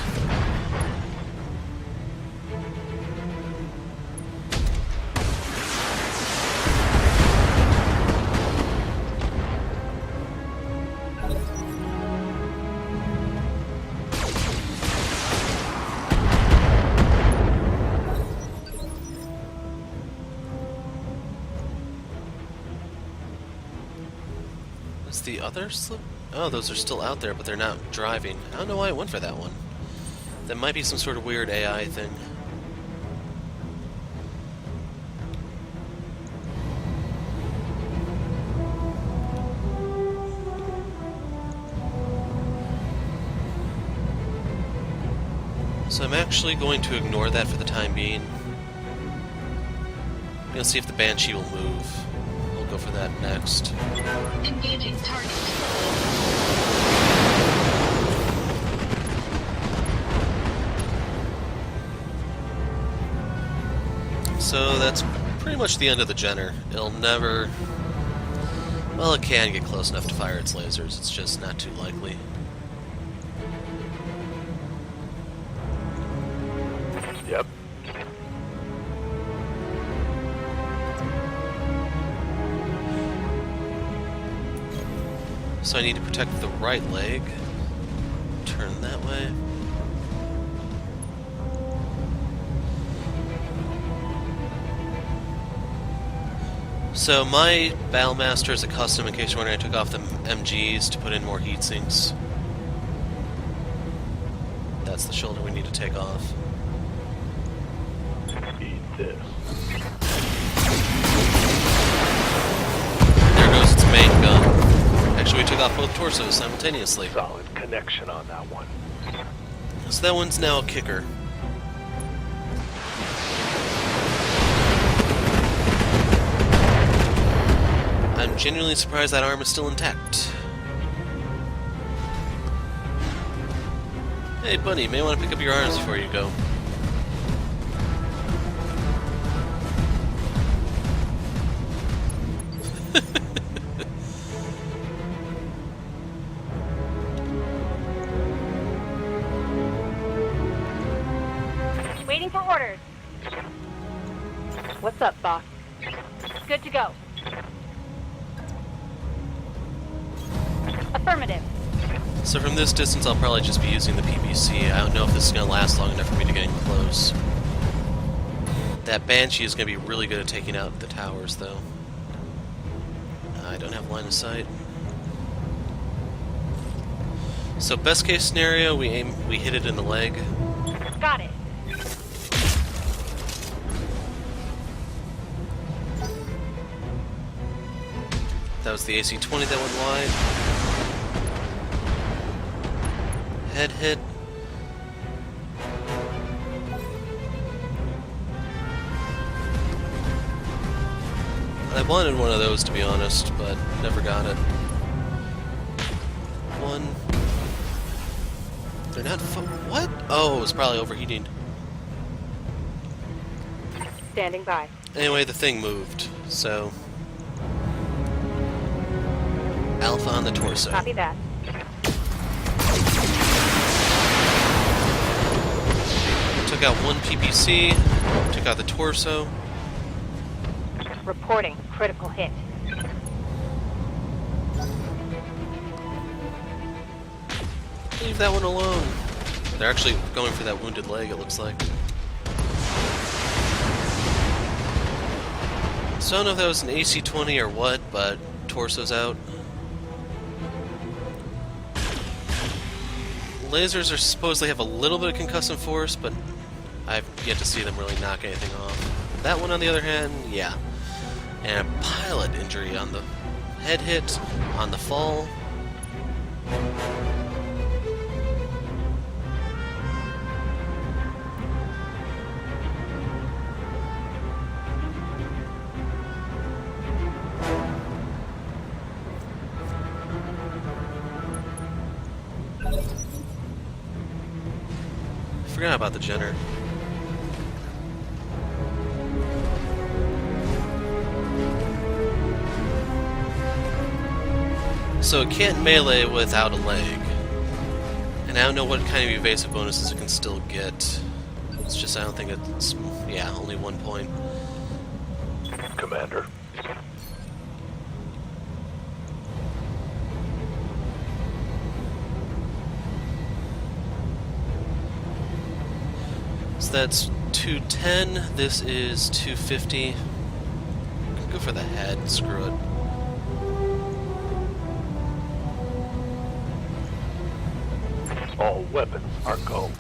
Is the other slip? Oh, those are still out there, but they're not driving. I don't know why I went for that one. That might be some sort of weird AI thing. So I'm actually going to ignore that for the time being. I'm going to see if the Banshee will move. We'll go for that next. Engaging target. So that's pretty much the end of the Jenner. It'll never... Well, it can get close enough to fire its lasers. It's just not too likely. So I need to protect the right leg. Turn that way. So my Battlemaster is a custom, in case you're wondering. I took off the MGs to put in more heat sinks. That's the shoulder we need to take off. Eat this. There goes its main gun. Actually, we took off both torsos simultaneously. Solid connection on that one. So that one's now a kicker. I'm genuinely surprised that arm is still intact. Hey, buddy, you may want to pick up your arms before you go. Waiting for orders. What's up, boss? Good to go. Affirmative. So from this distance, I'll probably just be using the PPC. I don't know if this is going to last long enough for me to get in close. That Banshee is going to be really good at taking out the towers, though. I don't have line of sight. So best case scenario, we hit it in the leg. Got it. That was the AC-20 that went wide. Head hit. I wanted one of those, to be honest, but never got it. One. They're not what? Oh, it was probably overheating. Standing by. Anyway, the thing moved, so... Alpha on the torso. Copy that. Took out one PPC, took out the torso. Reporting. Critical hit. Leave that one alone. They're actually going for that wounded leg, it looks like. So I don't know if that was an AC-20 or what, but torso's out. Lasers are supposedly have a little bit of concussive force, but I've yet to see them really knock anything off. That one, on the other hand, yeah. And a pilot injury on the head hit, on the fall. Forgot about the Jenner. So it can't melee without a leg. And I don't know what kind of evasive bonuses it can still get. It's just I don't think it's... yeah, only 1 point. Commander. So that's 210, this is 250. Go for the head, screw it. All weapons are go.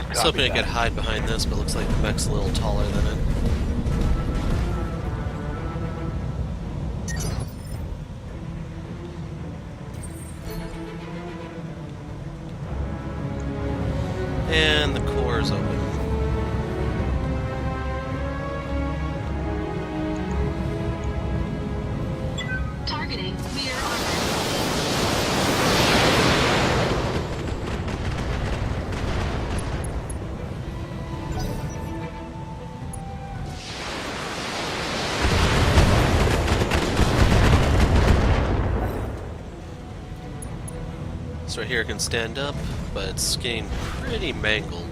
I was hoping I could hide behind this, but looks like the mech's a little taller than it. And the core is open. Targeting rear armor. right here can stand up, but it's getting pretty mangled.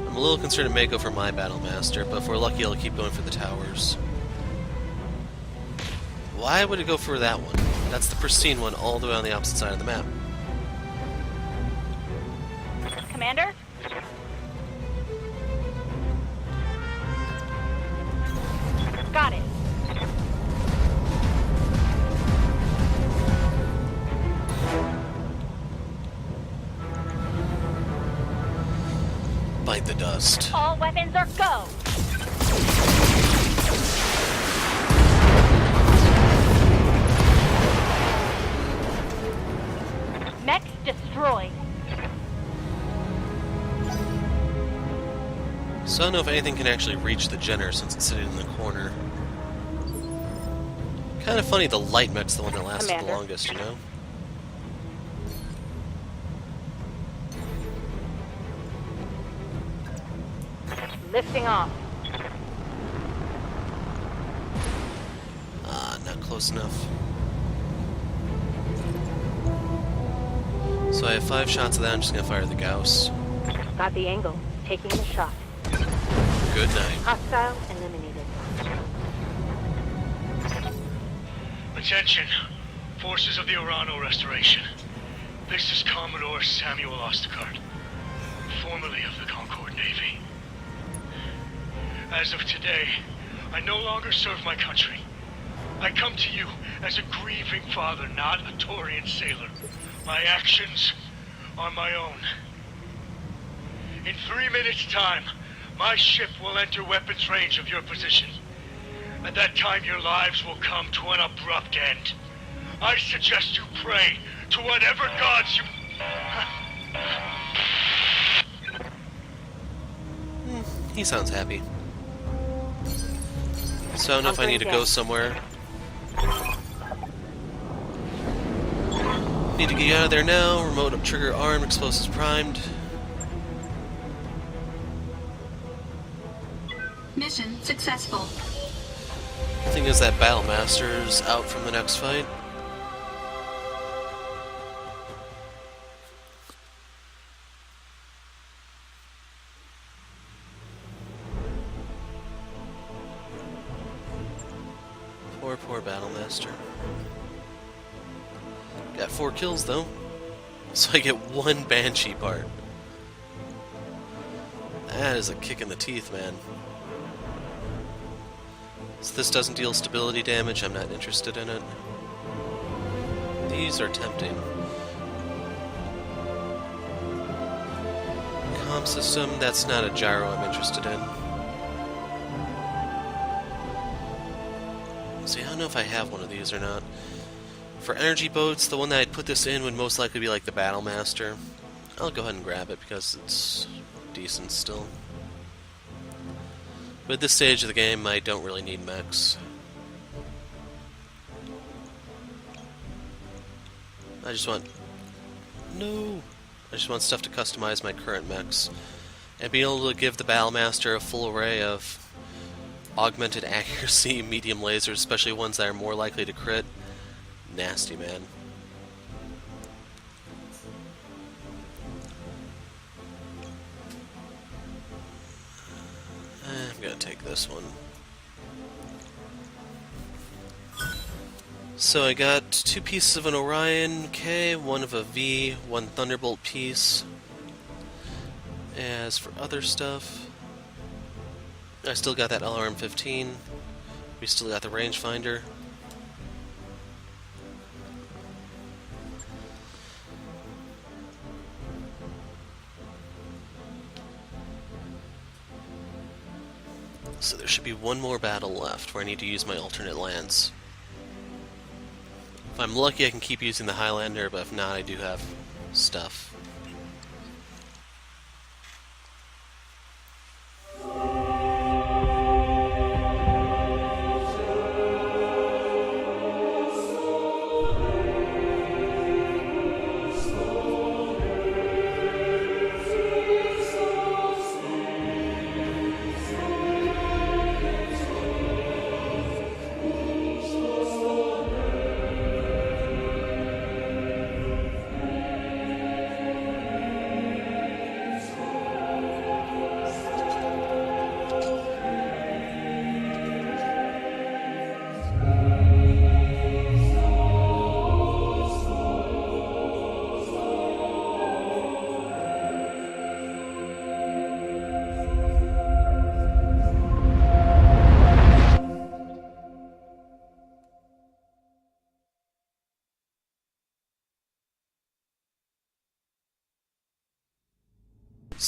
I'm a little concerned it may go for my Battlemaster, but if we're lucky, I'll keep going for the towers. Why would it go for that one? That's the pristine one all the way on the opposite side of the map. Commander? Got it. Bite the dust. All weapons are go! Mechs destroyed. So I don't know if anything can actually reach the Jenner since it's sitting in the corner. Kind of funny the light mech's the one that lasted Commander. the longest, you know? Lifting off. Ah, not close enough. So I have 5 shots of that, I'm just gonna fire the Gauss. Got the angle. Taking the shot. Good night. Hostile eliminated. Attention, forces of the Orano Restoration. This is Commodore Samuel Ostergaard, formerly of the Concord Navy. As of today, I no longer serve my country. I come to you as a grieving father, not a Taurian sailor. My actions are my own. In 3 minutes' time, my ship will enter weapons range of your position. At that time, your lives will come to an abrupt end. I suggest you pray to whatever gods you... He sounds happy. So I don't know if I need to go somewhere. Need to get out of there now. Remote up trigger armed, explosives primed. Mission successful. The thing is that Battlemaster's out from the next fight. Poor Battlemaster. Got 4 kills though, so I get 1 Banshee part. That is a kick in the teeth, man. So this doesn't deal stability damage, I'm not interested in it. These are tempting. Comm system, that's not a gyro I'm interested in. See, I don't know if I have one of these or not. For energy boats, the one that I'd put this in would most likely be like the Battlemaster. I'll go ahead and grab it because it's decent still. But at this stage of the game, I don't really need mechs. I just want... No! I just want stuff to customize my current mechs. And be able to give the Battlemaster a full array of augmented accuracy medium lasers, especially ones that are more likely to crit. Nasty, man. I'm gonna take this one. So I got 2 pieces of an Orion K, 1 of a V, 1 Thunderbolt piece. As for other stuff, I still got that LRM-15. We still got the rangefinder. So there should be 1 more battle left where I need to use my alternate lands. If I'm lucky, I can keep using the Highlander, but if not, I do have stuff.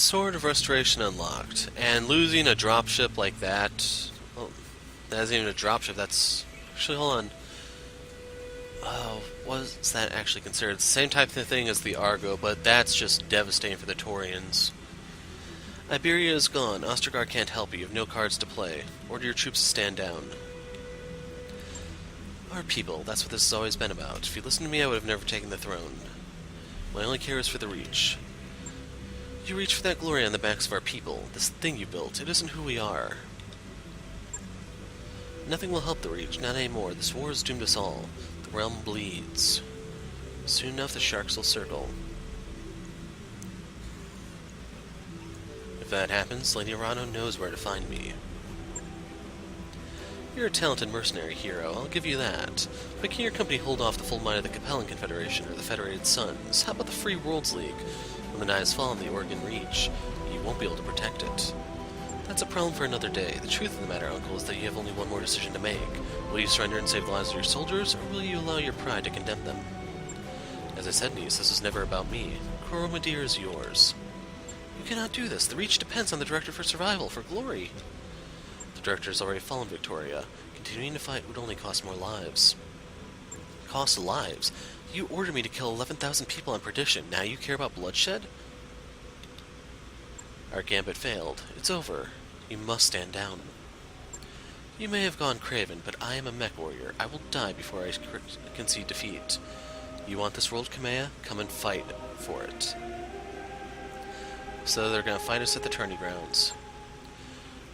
Sword of Restoration unlocked. And losing a dropship like that... Well, that isn't even a dropship, that's... Actually, hold on. What's that actually considered? It's the same type of thing as the Argo, but that's just devastating for the Taurians. Iberia is gone. Ostergard can't help you. You have no cards to play. Order your troops to stand down. Our people, that's what this has always been about. If you listened to me, I would have never taken the throne. My only care is for the Reach. You reach for that glory on the backs of our people. This thing you built, it isn't who we are. Nothing will help the Reach, not anymore. This war has doomed us all. The realm bleeds. Soon enough, the sharks will circle. If that happens, Lady Arano knows where to find me. You're a talented mercenary hero, I'll give you that. But can your company hold off the full might of the Capellan Confederation or the Federated Suns? How about the Free Worlds League? When the night has fallen, the Oregon Reach, you won't be able to protect it. That's a problem for another day. The truth of the matter, Uncle, is that you have only one more decision to make. Will you surrender and save the lives of your soldiers, or will you allow your pride to condemn them? As I said, niece, this is never about me. Coromadir is yours. You cannot do this. The Reach depends on the Directorate for survival, for glory. The Director has already fallen, Victoria. Continuing to fight would only cost more lives. Cost lives? You ordered me to kill 11,000 people on perdition. Now you care about bloodshed? Our gambit failed. It's over. You must stand down. You may have gone craven, but I am a mech warrior. I will die before I concede defeat. You want this world, Kamea? Come and fight for it. So they're going to fight us at the tourney grounds.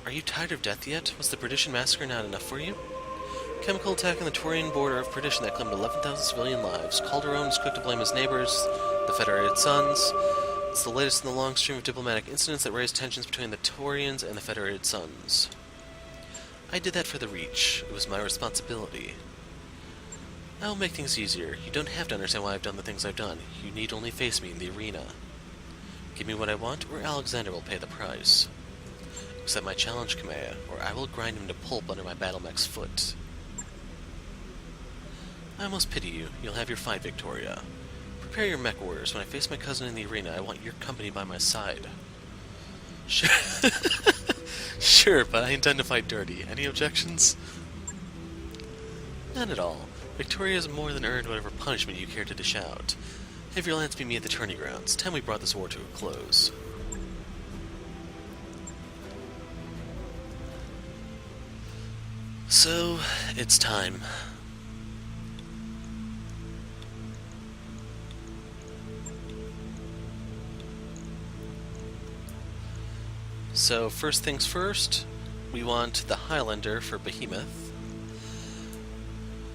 Are you tired of death yet? Was the Perdition Massacre not enough for you? Chemical attack on the Taurian border of Perdition that claimed 11,000 civilian lives. Calderon is quick to blame his neighbors, the Federated Suns. It's the latest in the long stream of diplomatic incidents that raised tensions between the Taurians and the Federated Suns. I did that for the Reach. It was my responsibility. I will make things easier. You don't have to understand why I've done the things I've done. You need only face me in the arena. Give me what I want, or Alexander will pay the price. Accept my challenge, Kamea, or I will grind him to pulp under my Battlemech's foot. I almost pity you. You'll have your fight, Victoria. Prepare your mech warriors. When I face my cousin in the arena, I want your company by my side. Sure, sure, but I intend to fight dirty. Any objections? None at all. Victoria has more than earned whatever punishment you care to dish out. Have your lance meet me at the tourney grounds. Time we brought this war to a close. So, it's time. So, first things first, we want the Highlander for Behemoth.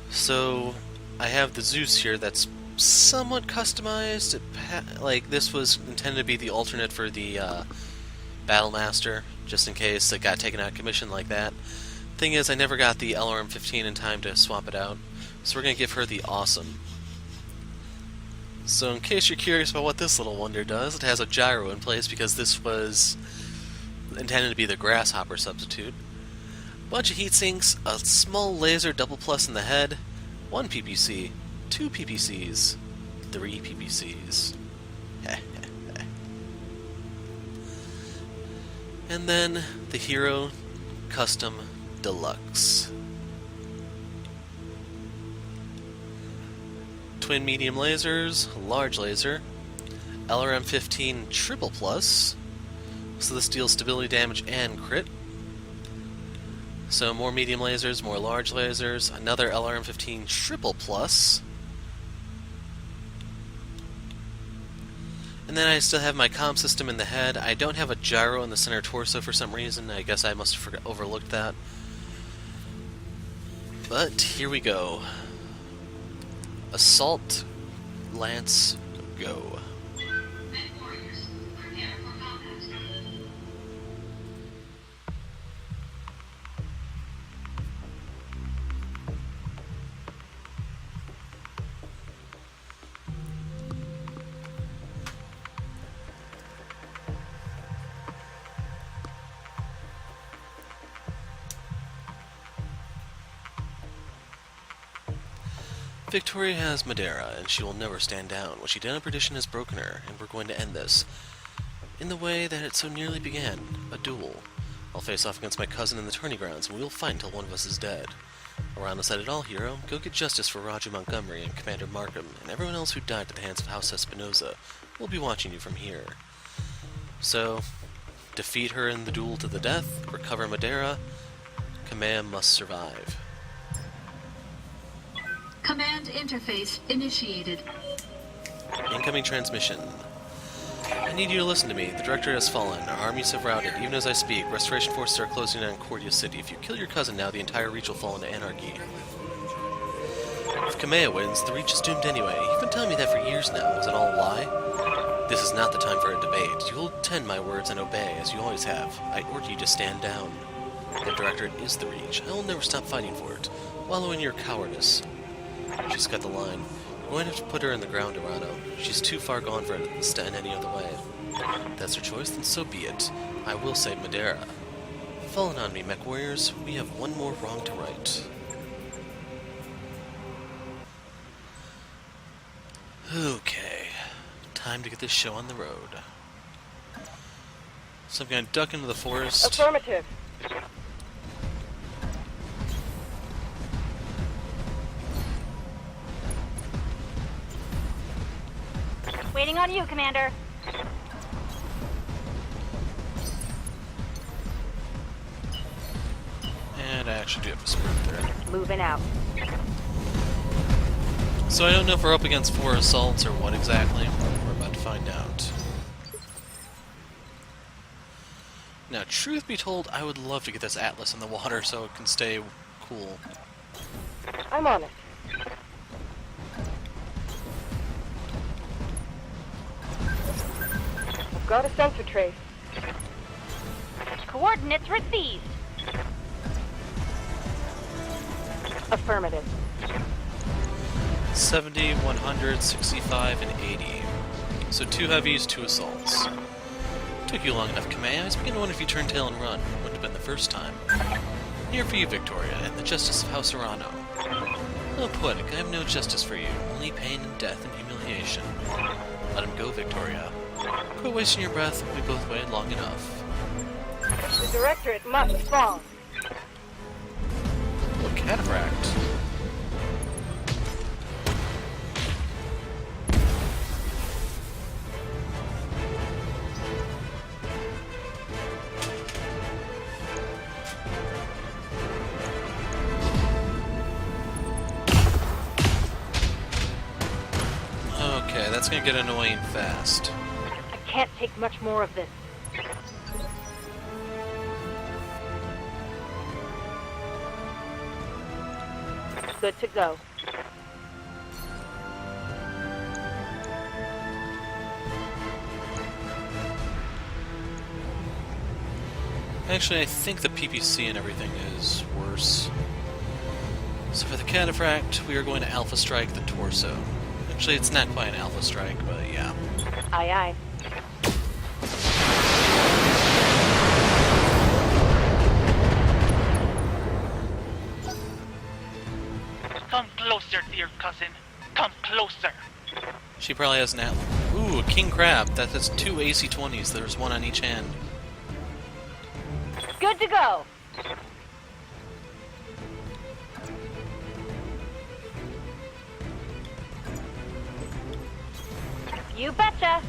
So, I have the Zeus here that's somewhat customized. Like, this was intended to be the alternate for the Battlemaster, just in case it got taken out of commission like that. Thing is, I never got the LRM-15 in time to swap it out, so we're going to give her the Awesome. So in case you're curious about what this little wonder does, it has a gyro in place because this was intended to be the Grasshopper substitute. Bunch of heat sinks, a small laser double plus in the head, 1 PPC, 2 PPCs, 3 PPCs. And then the Hero Custom Deluxe. Twin medium lasers, large laser, LRM-15 triple plus, so this deals stability damage and crit. So more medium lasers, more large lasers, another LRM-15 triple plus. And then I still have my comm system in the head. I don't have a gyro in the center torso for some reason. I guess I must have overlooked that. But here we go. Assault Lance, go. Victoria has Madeira, and she will never stand down. What she did on Perdition has broken her, and we're going to end this. in the way that it so nearly began, a duel. I'll face off against my cousin in the tourney grounds, and we will fight until one of us is dead. Around us at it all, Hero. Go get justice for Roger Montgomery and Commander Markham, and everyone else who died at the hands of House Espinosa. We'll be watching you from here. So, defeat her in the duel to the death, recover Madeira, Kamea must survive. Command interface initiated. Incoming transmission. I need you to listen to me. The Directorate has fallen. Our armies have routed. Even as I speak, Restoration forces are closing in on Cordia City. If you kill your cousin now, the entire Reach will fall into anarchy. If Kamea wins, the Reach is doomed anyway. You've been telling me that for years now. Is it all a lie? This is not the time for a debate. You'll attend my words and obey, as you always have. I order you to stand down. The Directorate is the Reach. I will never stop fighting for it. Wallow in your cowardice. She's got the line. We're going to have to put her in the ground, Arano. She's too far gone for it to stand any other way. If that's her choice, then so be it. I will save Madeira. Fallen on me, mech warriors. We have one more wrong to right. Okay. Time to get this show on the road. So I'm going to duck into the forest. Affirmative. Waiting on you, Commander. And I actually do have a sprint there. Moving out. So I don't know if we're up against 4 assaults or what exactly. We're about to find out. Now, truth be told, I would love to get this Atlas in the water so it can stay cool. I'm on it. I've got a sensor trace. Coordinates received. Affirmative. 70, 100, 65, and 80. So 2 heavies, 2 assaults. Took you long enough, Kamea. I was beginning to wonder if you turned tail and run. Wouldn't have been the first time. Here for you, Victoria, and the justice of House Arano. Oh, poetic, I have no justice for you. Only pain and death and humiliation. Let him go, Victoria. Quit wasting your breath. We both waited long enough. The Directorate must fall. Look, cataract. Okay, that's gonna get annoying fast. I can't take much more of this. Good to go. Actually, I think the PPC and everything is worse. So for the cataphract, we are going to Alpha Strike the torso. Actually, it's not quite an Alpha Strike, but yeah. Aye, aye. Come closer, dear cousin. Come closer. She probably has an Atlas. Ooh, a King Crab. That has 2 AC-20s. There's 1 on each hand. Good to go. You betcha.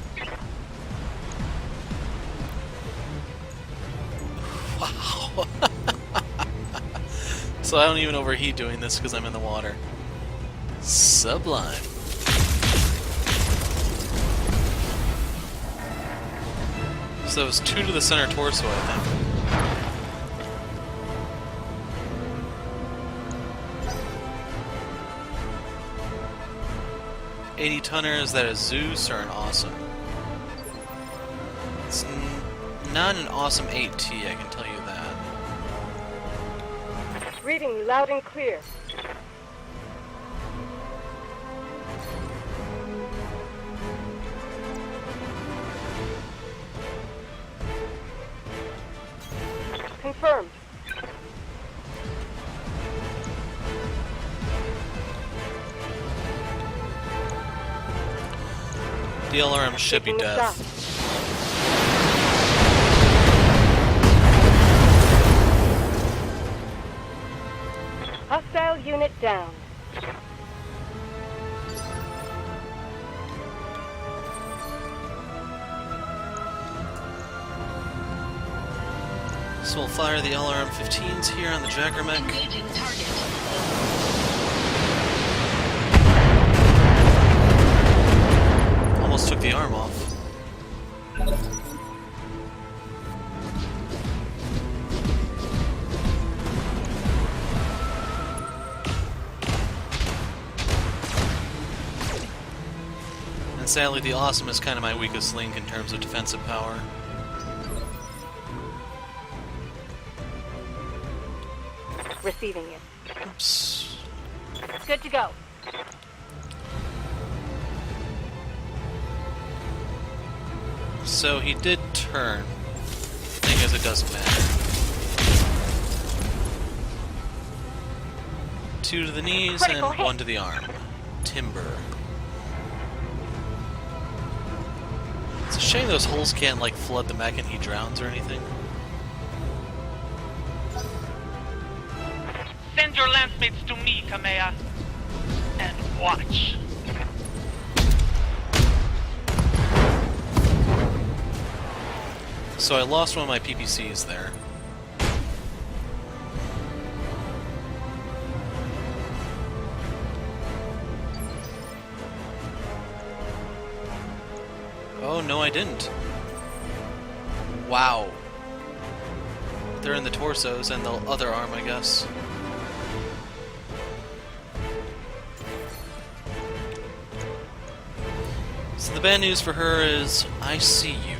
Wow. So I don't even overheat doing this because I'm in the water. Sublime. So it's 2 to the center torso, I think. $80-tonners that is Zeus are an awesome. It's not an awesome 8T, I can tell you that. Reading loud and clear. Confirmed. The LRM should be Taking the death. shot. Burn it down. So we'll fire the LRM-15s here on the Jacker mech. Engaging target. Almost took the arm off. And sadly, the Awesome is kind of my weakest link in terms of defensive power. Receiving it. Oops. Good to go. So he did turn. Thing is, it doesn't matter. 2 to the knees Critical and hit. 1 to the arm. Timber. It's a shame those holes can't, like, flood the mech and he drowns or anything. Send your lancemates to me, Kamea. And watch. So I lost one of my PPCs there. Oh, no I didn't. Wow. They're in the torsos and the other arm, I guess. So the bad news for her is, I see you.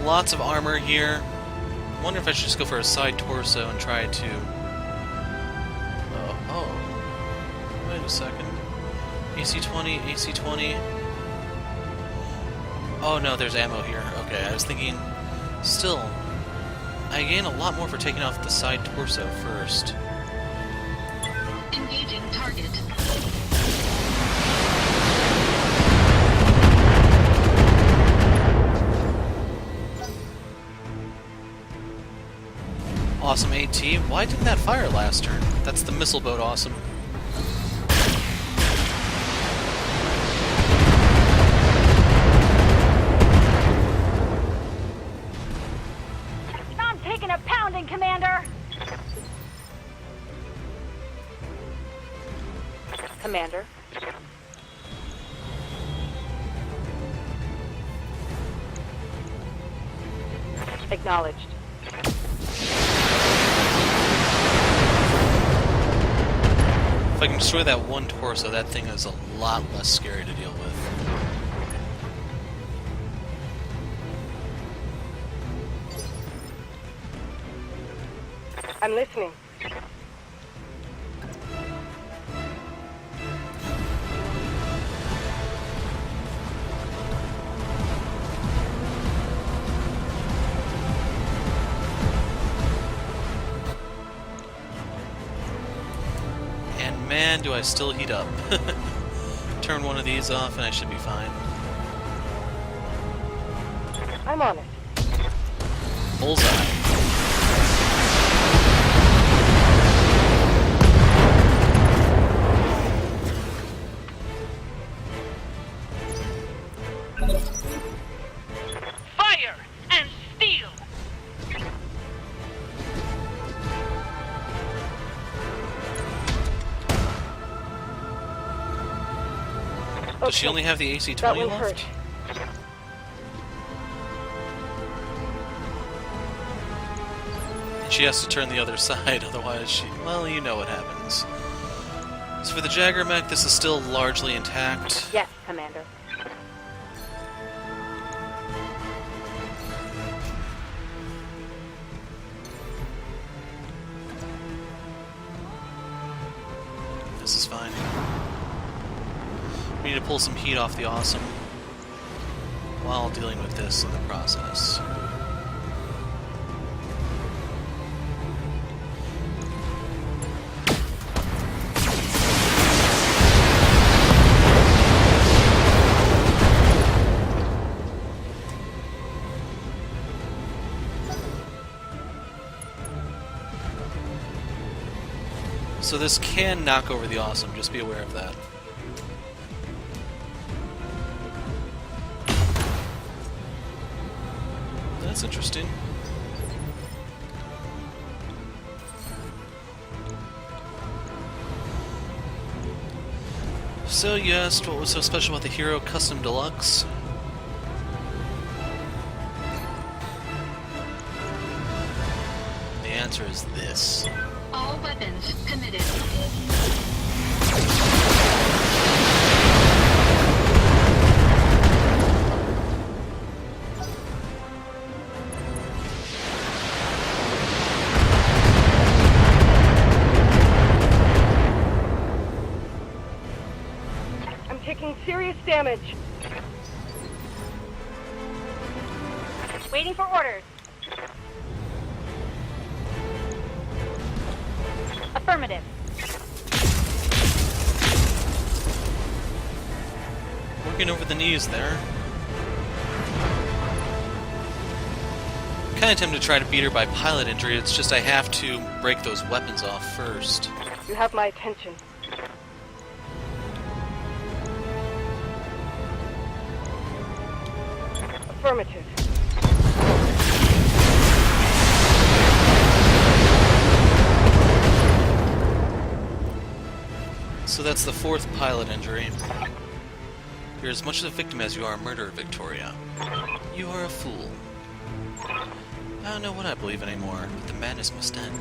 Lots of armor here. Wonder if I should just go for a side torso and try to... Oh. Wait a second. AC-20, AC-20... Oh no, there's ammo here. Okay, I was thinking... Still, I gain a lot more for taking off the side torso first. Engaging target. Awesome AT. Why didn't that fire last turn? That's the missile boat Awesome. I'm taking a pounding, Commander! Commander. Acknowledged. If I can destroy that one torso, that thing is a lot less scary to deal with. I'm listening. And man, do I still heat up. Turn one of these off and I should be fine. I'm on it. Bullseye. Fire and steel! Does she only have the AC-20 That won't left? hurt. She has to turn the other side, otherwise she... Well, you know what happens. So for the Jagger mech, this is still largely intact. Yes, Commander. This is fine. We need to pull some heat off the Awesome while dealing with this in the process. So this can knock over the awesome, just be aware of that. That's interesting. So you asked what was so special about the Hero Custom Deluxe? The answer is this. All weapons committed. I'm taking serious damage. Waiting for orders. Affirmative. Working over the knees there. Kinda tempted to try to beat her by pilot injury, it's just I have to break those weapons off first. You have my attention. Affirmative. So that's the 4th pilot injury. You're as much of a victim as you are a murderer, Victoria. You are a fool. I don't know what I believe anymore, but the madness must end.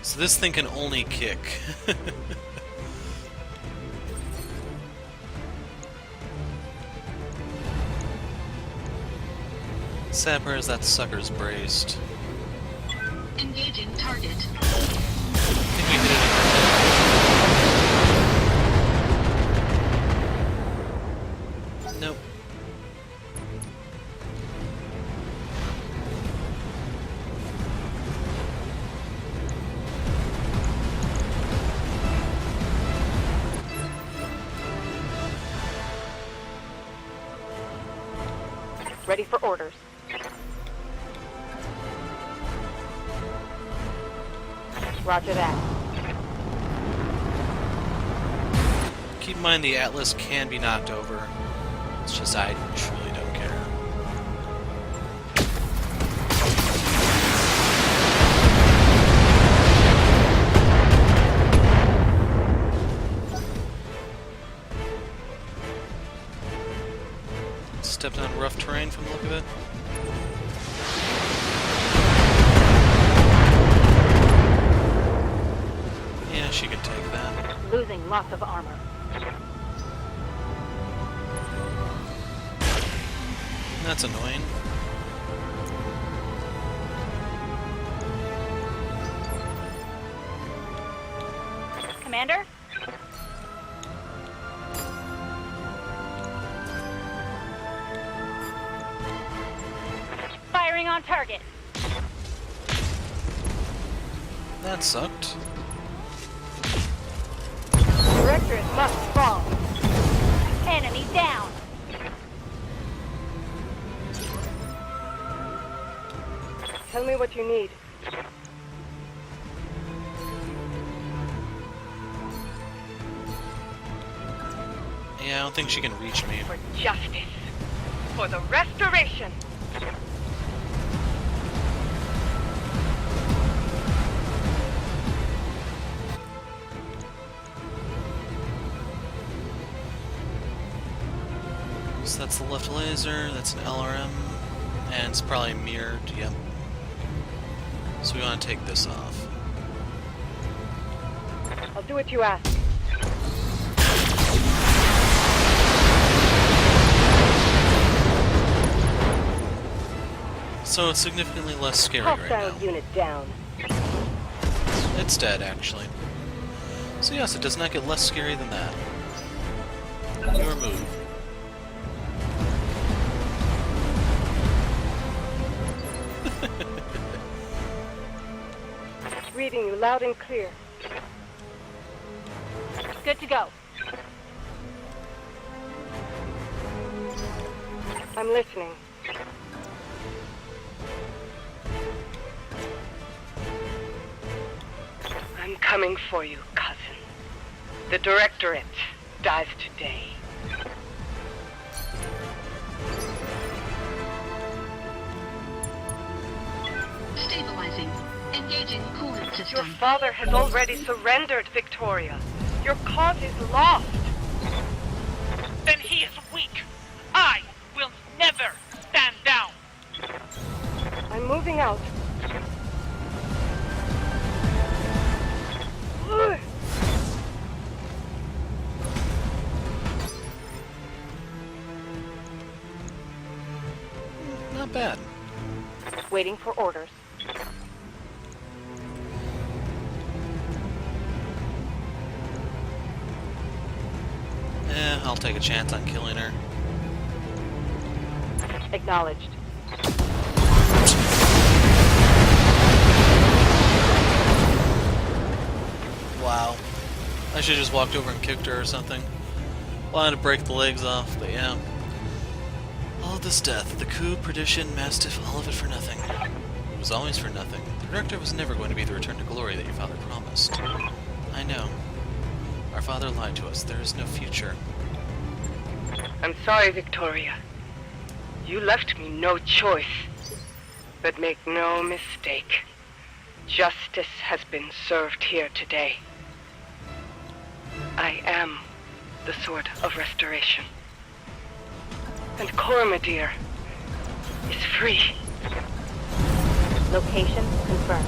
So this thing can only kick. Sad part is that sucker's braced. Engaging target. I think we hit it. Nope. Ready for orders. Roger that. Keep in mind the Atlas can be knocked over. It's just I truly don't care. Stepped on rough terrain from the look of it. Yeah, she could take that. Losing lots of armor. That's annoying. Commander? Firing on target. That sucked. Directorate must fall. Enemy down. Tell me what you need. Yeah, I don't think she can reach me. For justice. For the restoration. So that's the left laser, that's an LRM, and it's probably mirrored, yep. So we want to take this off. I'll do what you ask. So it's significantly less scary right Hostile now. unit down. It's dead, actually. So yes, it does not get less scary than that. Your move. Reading you loud and clear. Good to go. I'm listening. I'm coming for you, cousin. The Directorate dies today. Stabilizing. Engaging coolant Your system. father has already surrendered, Victoria. Your cause is lost. Then he is weak. I will never stand down. I'm moving out. Not bad. Waiting for orders. I'll take a chance on killing her. Acknowledged. Wow. I should have just walked over and kicked her or something. Wanted to break the legs off, but yeah. All this death, the coup, perdition, mastiff, all of it for nothing. It was always for nothing. The Director was never going to be the return to glory that your father promised. I know. Our father lied to us. There is no future. I'm sorry, Victoria. You left me no choice. But make no mistake. Justice has been served here today. I am the Sword of Restoration. And Cormadir is free. Location confirmed.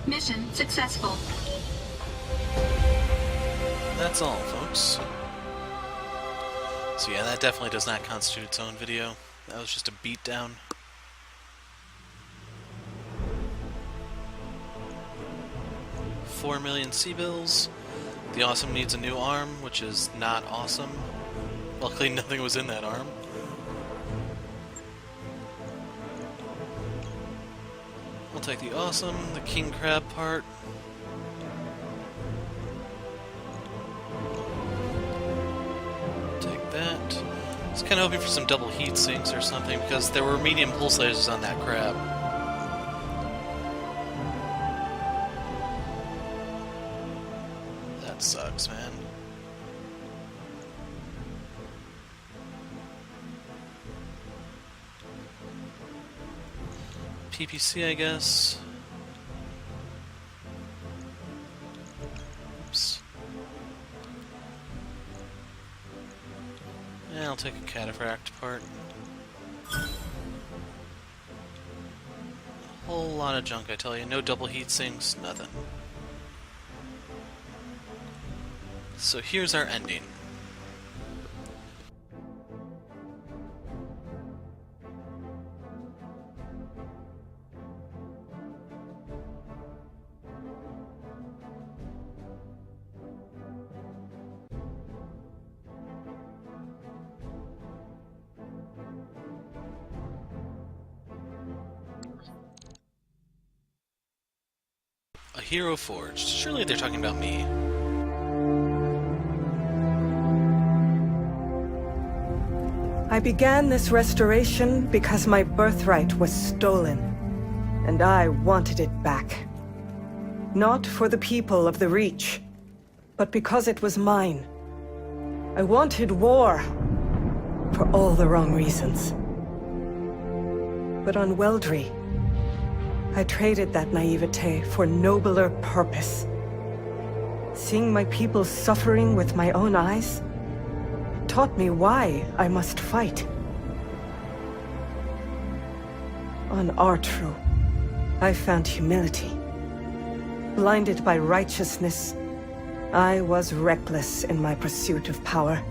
Mission successful. That's all, folks. So yeah, that definitely does not constitute its own video. That was just a beatdown. $4 million C-bills. The Awesome needs a new arm, which is not awesome. Luckily nothing was in that arm. I'll take the Awesome, the King Crab part. Take that. I was kind of hoping for some double heat sinks or something, because there were medium pulse lasers on that crab. That sucks, man. PPC, I guess. Oops. Yeah, I'll take a cataphract part. A whole lot of junk, I tell you. No double heat sinks, nothing. So here's our ending. A hero forged. Surely they're talking about me. I began this restoration because my birthright was stolen, and I wanted it back. Not for the people of the Reach, but because it was mine. I wanted war, for all the wrong reasons. But on Weldry, I traded that naivete for nobler purpose. Seeing my people suffering with my own eyes taught me why I must fight. On Artru, I found humility. Blinded by righteousness, I was reckless in my pursuit of power,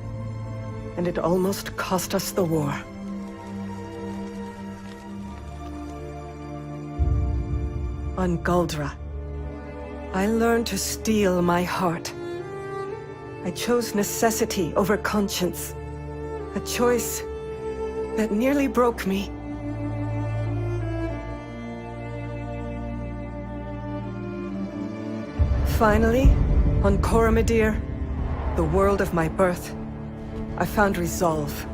and it almost cost us the war. On Guldra, I learned to steel my heart. I chose necessity over conscience. A choice that nearly broke me. finally, on Coromedir, the world of my birth, I found resolve.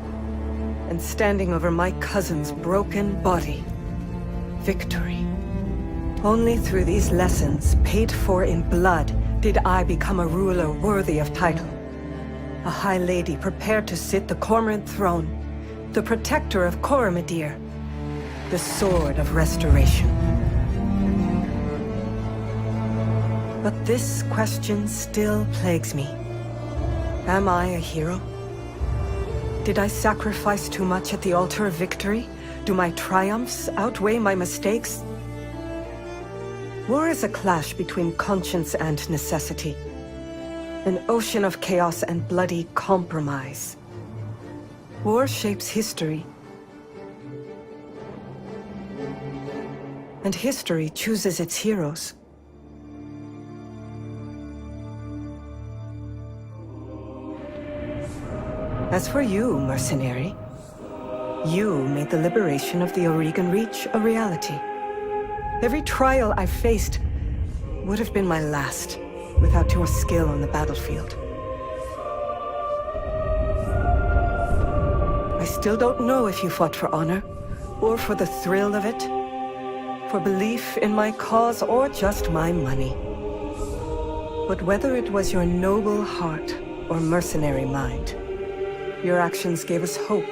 And standing over my cousin's broken body, victory. Only through these lessons, paid for in blood, did I become a ruler worthy of title. A high lady prepared to sit the Cormorant throne, the protector of Coromedir, the sword of restoration. But this question still plagues me. Am I a hero? Did I sacrifice too much at the altar of victory? Do my triumphs outweigh my mistakes? War is a clash between conscience and necessity. An ocean of chaos and bloody compromise. War shapes history. And history chooses its heroes. As for you, mercenary, you made the liberation of the Oregon Reach a reality. Every trial I faced would have been my last, without your skill on the battlefield. I still don't know if you fought for honor, or for the thrill of it, for belief in my cause, or just my money. But whether it was your noble heart or mercenary mind, your actions gave us hope.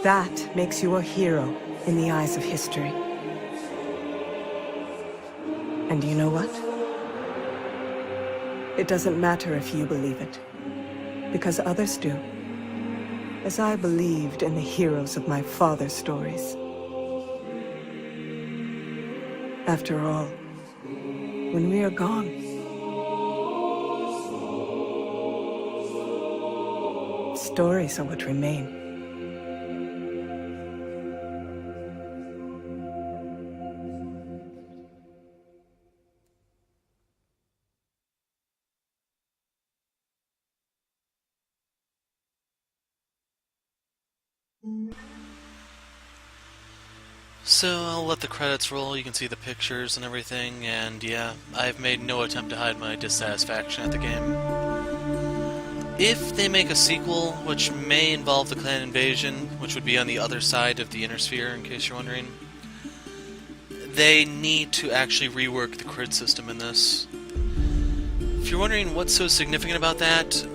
That makes you a hero in the eyes of history. And you know what? It doesn't matter if you believe it, because others do. As I believed in the heroes of my father's stories. After all, when we are gone, stories are what remain. So I'll let the credits roll, you can see the pictures and everything, and yeah, I've made no attempt to hide my dissatisfaction at the game. If they make a sequel, which may involve the clan invasion, which would be on the other side of the Inner Sphere, in case you're wondering, they need to actually rework the crit system in this. If you're wondering what's so significant about that,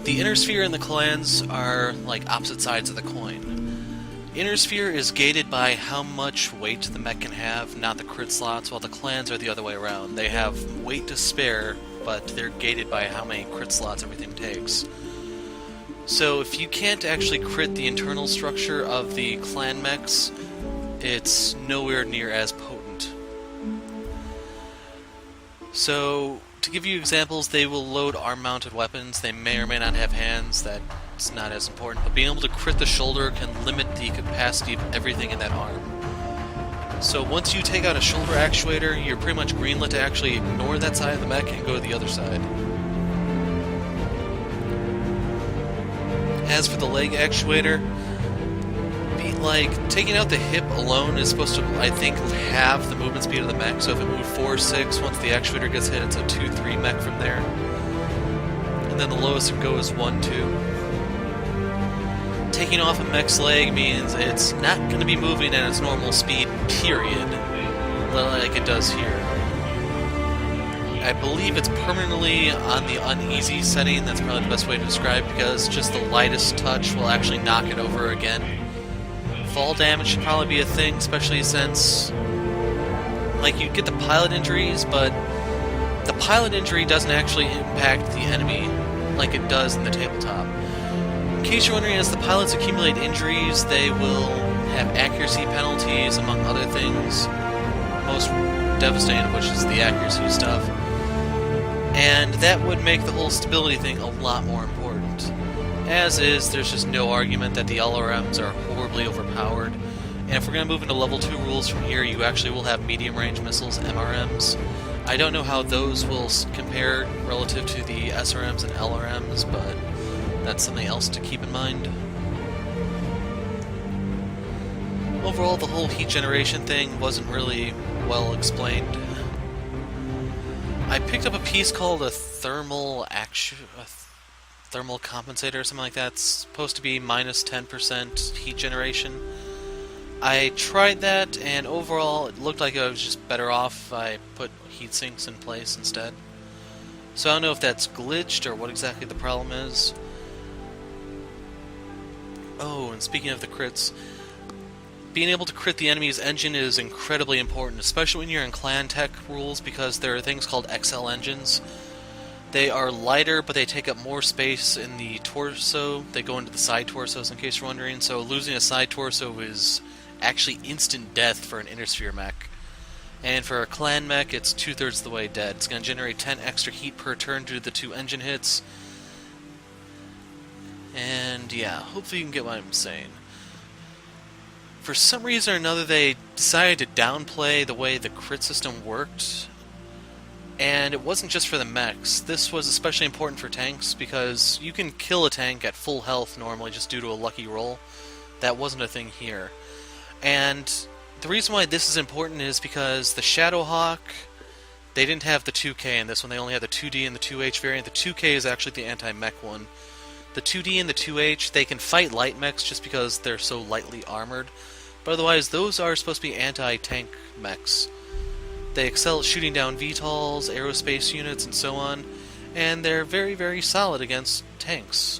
the Inner Sphere and the clans are like opposite sides of the coin. Inner Sphere is gated by how much weight the mech can have, not the crit slots, while the clans are the other way around. They have weight to spare, but they're gated by how many crit slots everything takes. So if you can't actually crit the internal structure of the clan mechs, it's nowhere near as potent. So, to give you examples, they will load arm-mounted weapons. They may or may not have hands. That's not as important. But being able to crit the shoulder can limit the capacity of everything in that arm. So once you take out a shoulder actuator, you're pretty much greenlit to actually ignore that side of the mech and go to the other side. As for the leg actuator, taking out the hip alone is supposed to, I think, halve the movement speed of the mech. So if it moved 4 or 6, once the actuator gets hit, it's a 2-3 mech from there. And then the lowest it goes is 1-2. Taking off a mech's leg means it's not going to be moving at its normal speed, period, like it does here. I believe it's permanently on the uneasy setting. That's probably the best way to describe it, because just the lightest touch will actually knock it over again. Fall damage should probably be a thing, especially since, you get the pilot injuries, but the pilot injury doesn't actually impact the enemy like it does in the tabletop. In case you're wondering, as the pilots accumulate injuries, they will have accuracy penalties, among other things. Most devastating of which is the accuracy stuff. And that would make the whole stability thing a lot more important. As is, there's just no argument that the LRMs are horribly overpowered. And if we're going to move into level 2 rules from here, you actually will have medium-range missiles, MRMs. I don't know how those will compare relative to the SRMs and LRMs, but that's something else to keep in mind. Overall, the whole heat generation thing wasn't really well explained. I picked up a piece called a thermal compensator or something like that. It's supposed to be minus 10% heat generation. I tried that, and overall it looked like I was just better off if I put heat sinks in place instead. So I don't know if that's glitched or what exactly the problem is. Oh, and speaking of the crits, being able to crit the enemy's engine is incredibly important, especially when you're in clan tech rules, because there are things called XL engines. They are lighter, but they take up more space in the torso. They go into the side torsos, in case you're wondering, so losing a side torso is actually instant death for an inner sphere mech. And for a clan mech, it's 2/3 of the way dead. It's going to generate 10 extra heat per turn due to the 2 engine hits. And yeah, hopefully you can get what I'm saying. For some reason or another, they decided to downplay the way the crit system worked. And it wasn't just for the mechs. This was especially important for tanks, because you can kill a tank at full health normally just due to a lucky roll. That wasn't a thing here. And the reason why this is important is because the Shadowhawk, they didn't have the 2K in this one, they only had the 2D and the 2H variant. The 2K is actually the anti-mech one. The 2D and the 2H, they can fight light mechs just because they're so lightly armored, but otherwise those are supposed to be anti-tank mechs. They excel at shooting down VTOLs, aerospace units, and so on, and they're very, very solid against tanks.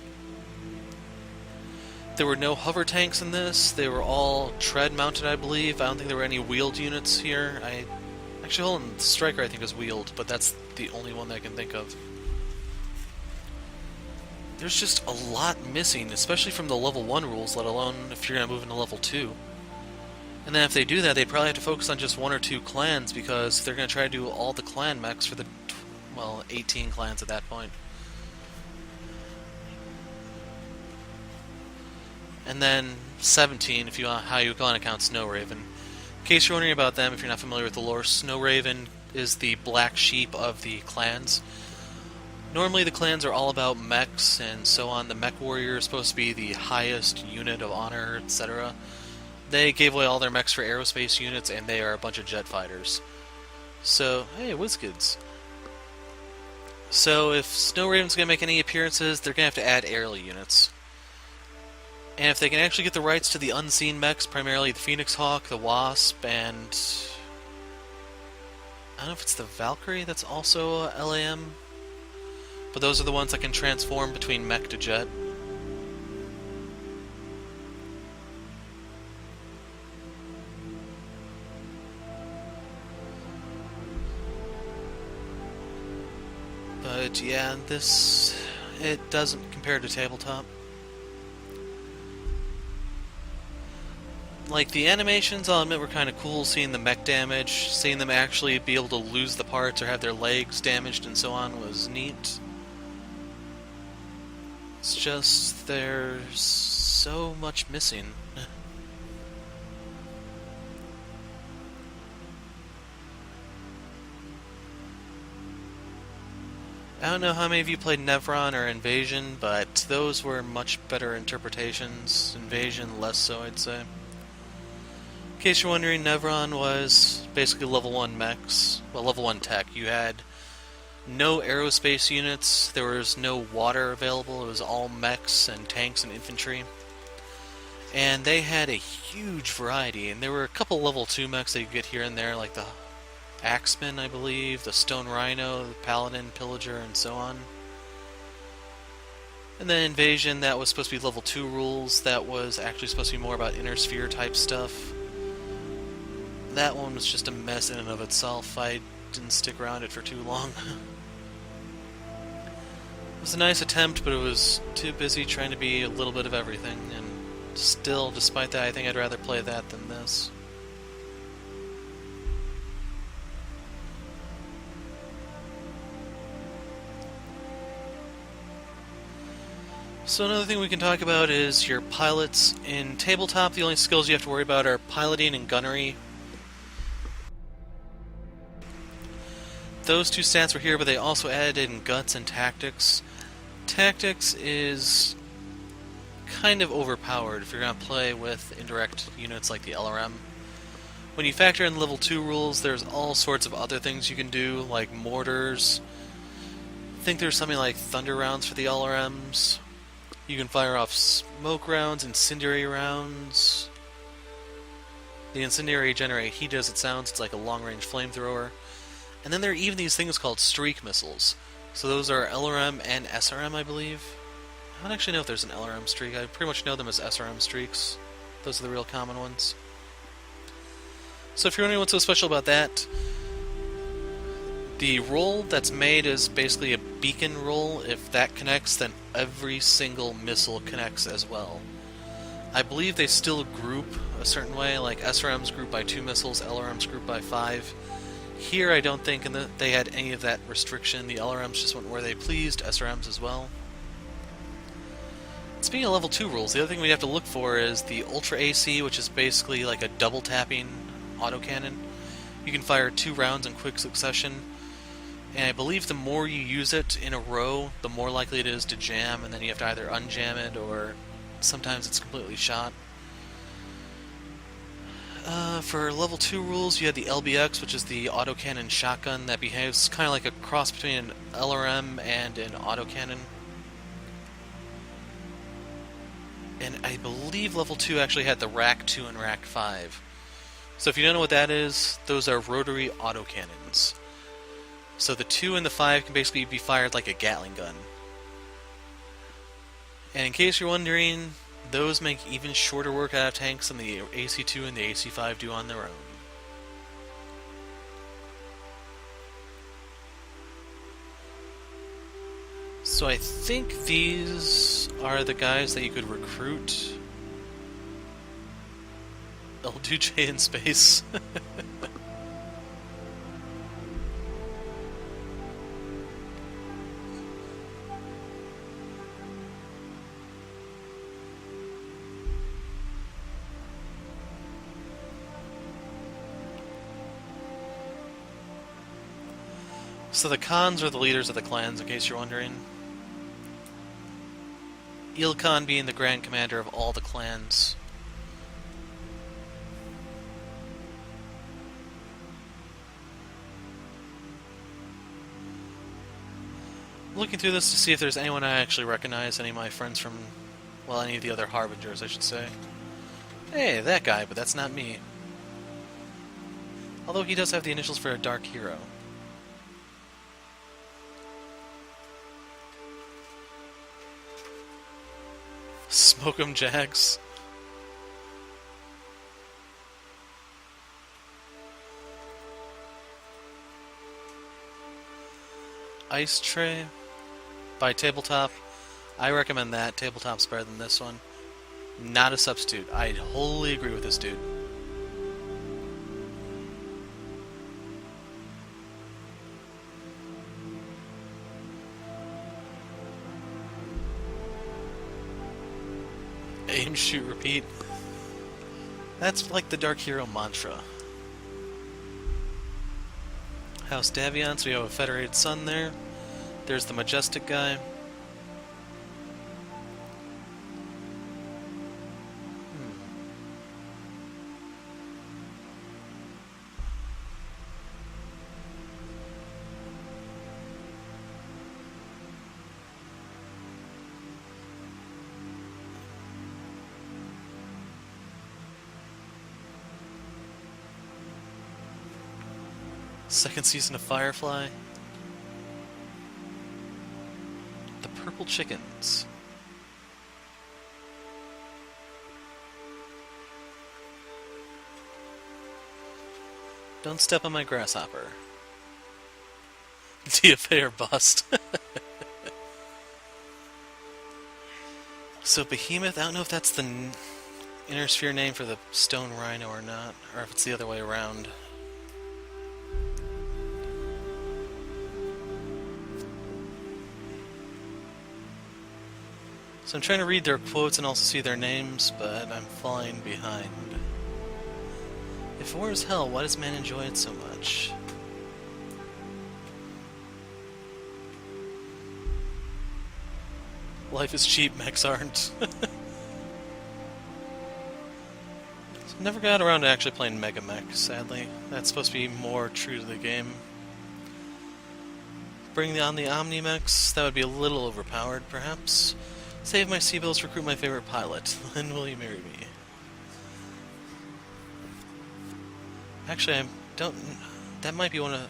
There were no hover tanks in this. They were all tread-mounted, I believe. I don't think there were any wheeled units here. Actually, hold on, the Striker I think is wheeled, but that's the only one that I can think of. There's just a lot missing, especially from the level 1 rules, let alone if you're going to move into level 2. And then if they do that, they'd probably have to focus on just 1 or 2 clans, because they're going to try to do all the clan mechs for the, well, 18 clans at that point. And then 17, if you want, how you want to count Snow Raven. In case you're wondering about them, if you're not familiar with the lore, Snow Raven is the black sheep of the clans. Normally the clans are all about mechs and so on. The mech warrior is supposed to be the highest unit of honor, etc. They gave away all their mechs for aerospace units, and they are a bunch of jet fighters. So, hey, WizKids. So if Snow Raven's going to make any appearances, they're going to have to add aerial units. And if they can actually get the rights to the unseen mechs, primarily the Phoenix Hawk, the Wasp, and I don't know if it's the Valkyrie that's also LAM, but those are the ones that can transform between mech to jet. But yeah, it doesn't compare to tabletop. Like, the animations, I'll admit, were kind of cool, seeing the mech damage, seeing them actually be able to lose the parts or have their legs damaged and so on was neat. It's just, there's so much missing. I don't know how many of you played Nevron or Invasion, but those were much better interpretations. Invasion, less so, I'd say. In case you're wondering, Nevron was basically level 1 mechs, well, level 1 tech. You had no aerospace units, there was no water available, it was all mechs and tanks and infantry. And they had a huge variety, and there were a couple level 2 mechs that you could get here and there, like the Axeman, I believe, the Stone Rhino, the Paladin, Pillager, and so on. And then Invasion, that was supposed to be level 2 rules, that was actually supposed to be more about inner sphere type stuff. That one was just a mess in and of itself. I didn't stick around it for too long. It was a nice attempt, but it was too busy trying to be a little bit of everything, and still, despite that, I think I'd rather play that than this. So another thing we can talk about is your pilots. In tabletop, the only skills you have to worry about are piloting and gunnery. Those 2 stats were here, but they also added in guts and tactics. Tactics is kind of overpowered if you're going to play with indirect units like the LRM. When you factor in level 2 rules, there's all sorts of other things you can do, like mortars. I think there's something like thunder rounds for the LRMs. You can fire off smoke rounds, incendiary rounds. The incendiary generate heat as it sounds, it's like a long-range flamethrower. And then there are even these things called streak missiles. So those are LRM and SRM, I believe. I don't actually know if there's an LRM streak. I pretty much know them as SRM streaks. Those are the real common ones. So if you're wondering what's so special about that, the roll that's made is basically a beacon roll. If that connects, then every single missile connects as well. I believe they still group a certain way, like SRM's group by 2 missiles, LRM's group by 5. Here I don't think they had any of that restriction. The LRMs just went where they pleased, SRMs as well. Speaking of level 2 rules, the other thing we have to look for is the Ultra AC, which is basically like a double tapping autocannon. You can fire 2 rounds in quick succession, and I believe the more you use it in a row, the more likely it is to jam, and then you have to either unjam it or sometimes it's completely shot. For level 2 rules, you had the LBX, which is the autocannon shotgun that behaves kind of like a cross between an LRM and an autocannon. And I believe level 2 actually had the Rack 2 and Rack 5. So if you don't know what that is, those are rotary autocannons. So the 2 and the 5 can basically be fired like a Gatling gun. And in case you're wondering, those make even shorter work out of tanks than the AC-2 and the AC-5 do on their own. So I think these are the guys that you could recruit. L2J in space. So the Khans are the leaders of the clans, in case you're wondering. Ilkhan being the Grand Commander of all the clans. I'm looking through this to see if there's anyone I actually recognize, any of my friends from, well, any of the other Harbingers, I should say. Hey, that guy, but that's not me. Although he does have the initials for a Dark Hero. Smoke 'em, Jags. Ice Tray by Tabletop. I recommend that. Tabletop's better than this one. Not a substitute. I wholly agree with this dude. Aim, shoot, repeat. That's like the Dark Hero mantra. House Davion, so we have a Federated Sun there. There's the Majestic guy. Second season of Firefly. The Purple Chickens. Don't step on my grasshopper. DFA or bust. So Behemoth, I don't know if that's the Inner Sphere name for the Stone Rhino or not, or if it's the other way around. So I'm trying to read their quotes and also see their names, but I'm falling behind. If war is hell, why does man enjoy it so much? Life is cheap, mechs aren't. So Never got around to actually playing Mega Mech, sadly. That's supposed to be more true to the game. Bring on the Omni Mechs, that would be a little overpowered, perhaps. Save my C-bills, recruit my favorite pilot. Then will you marry me? Actually, I don't... That might be one of...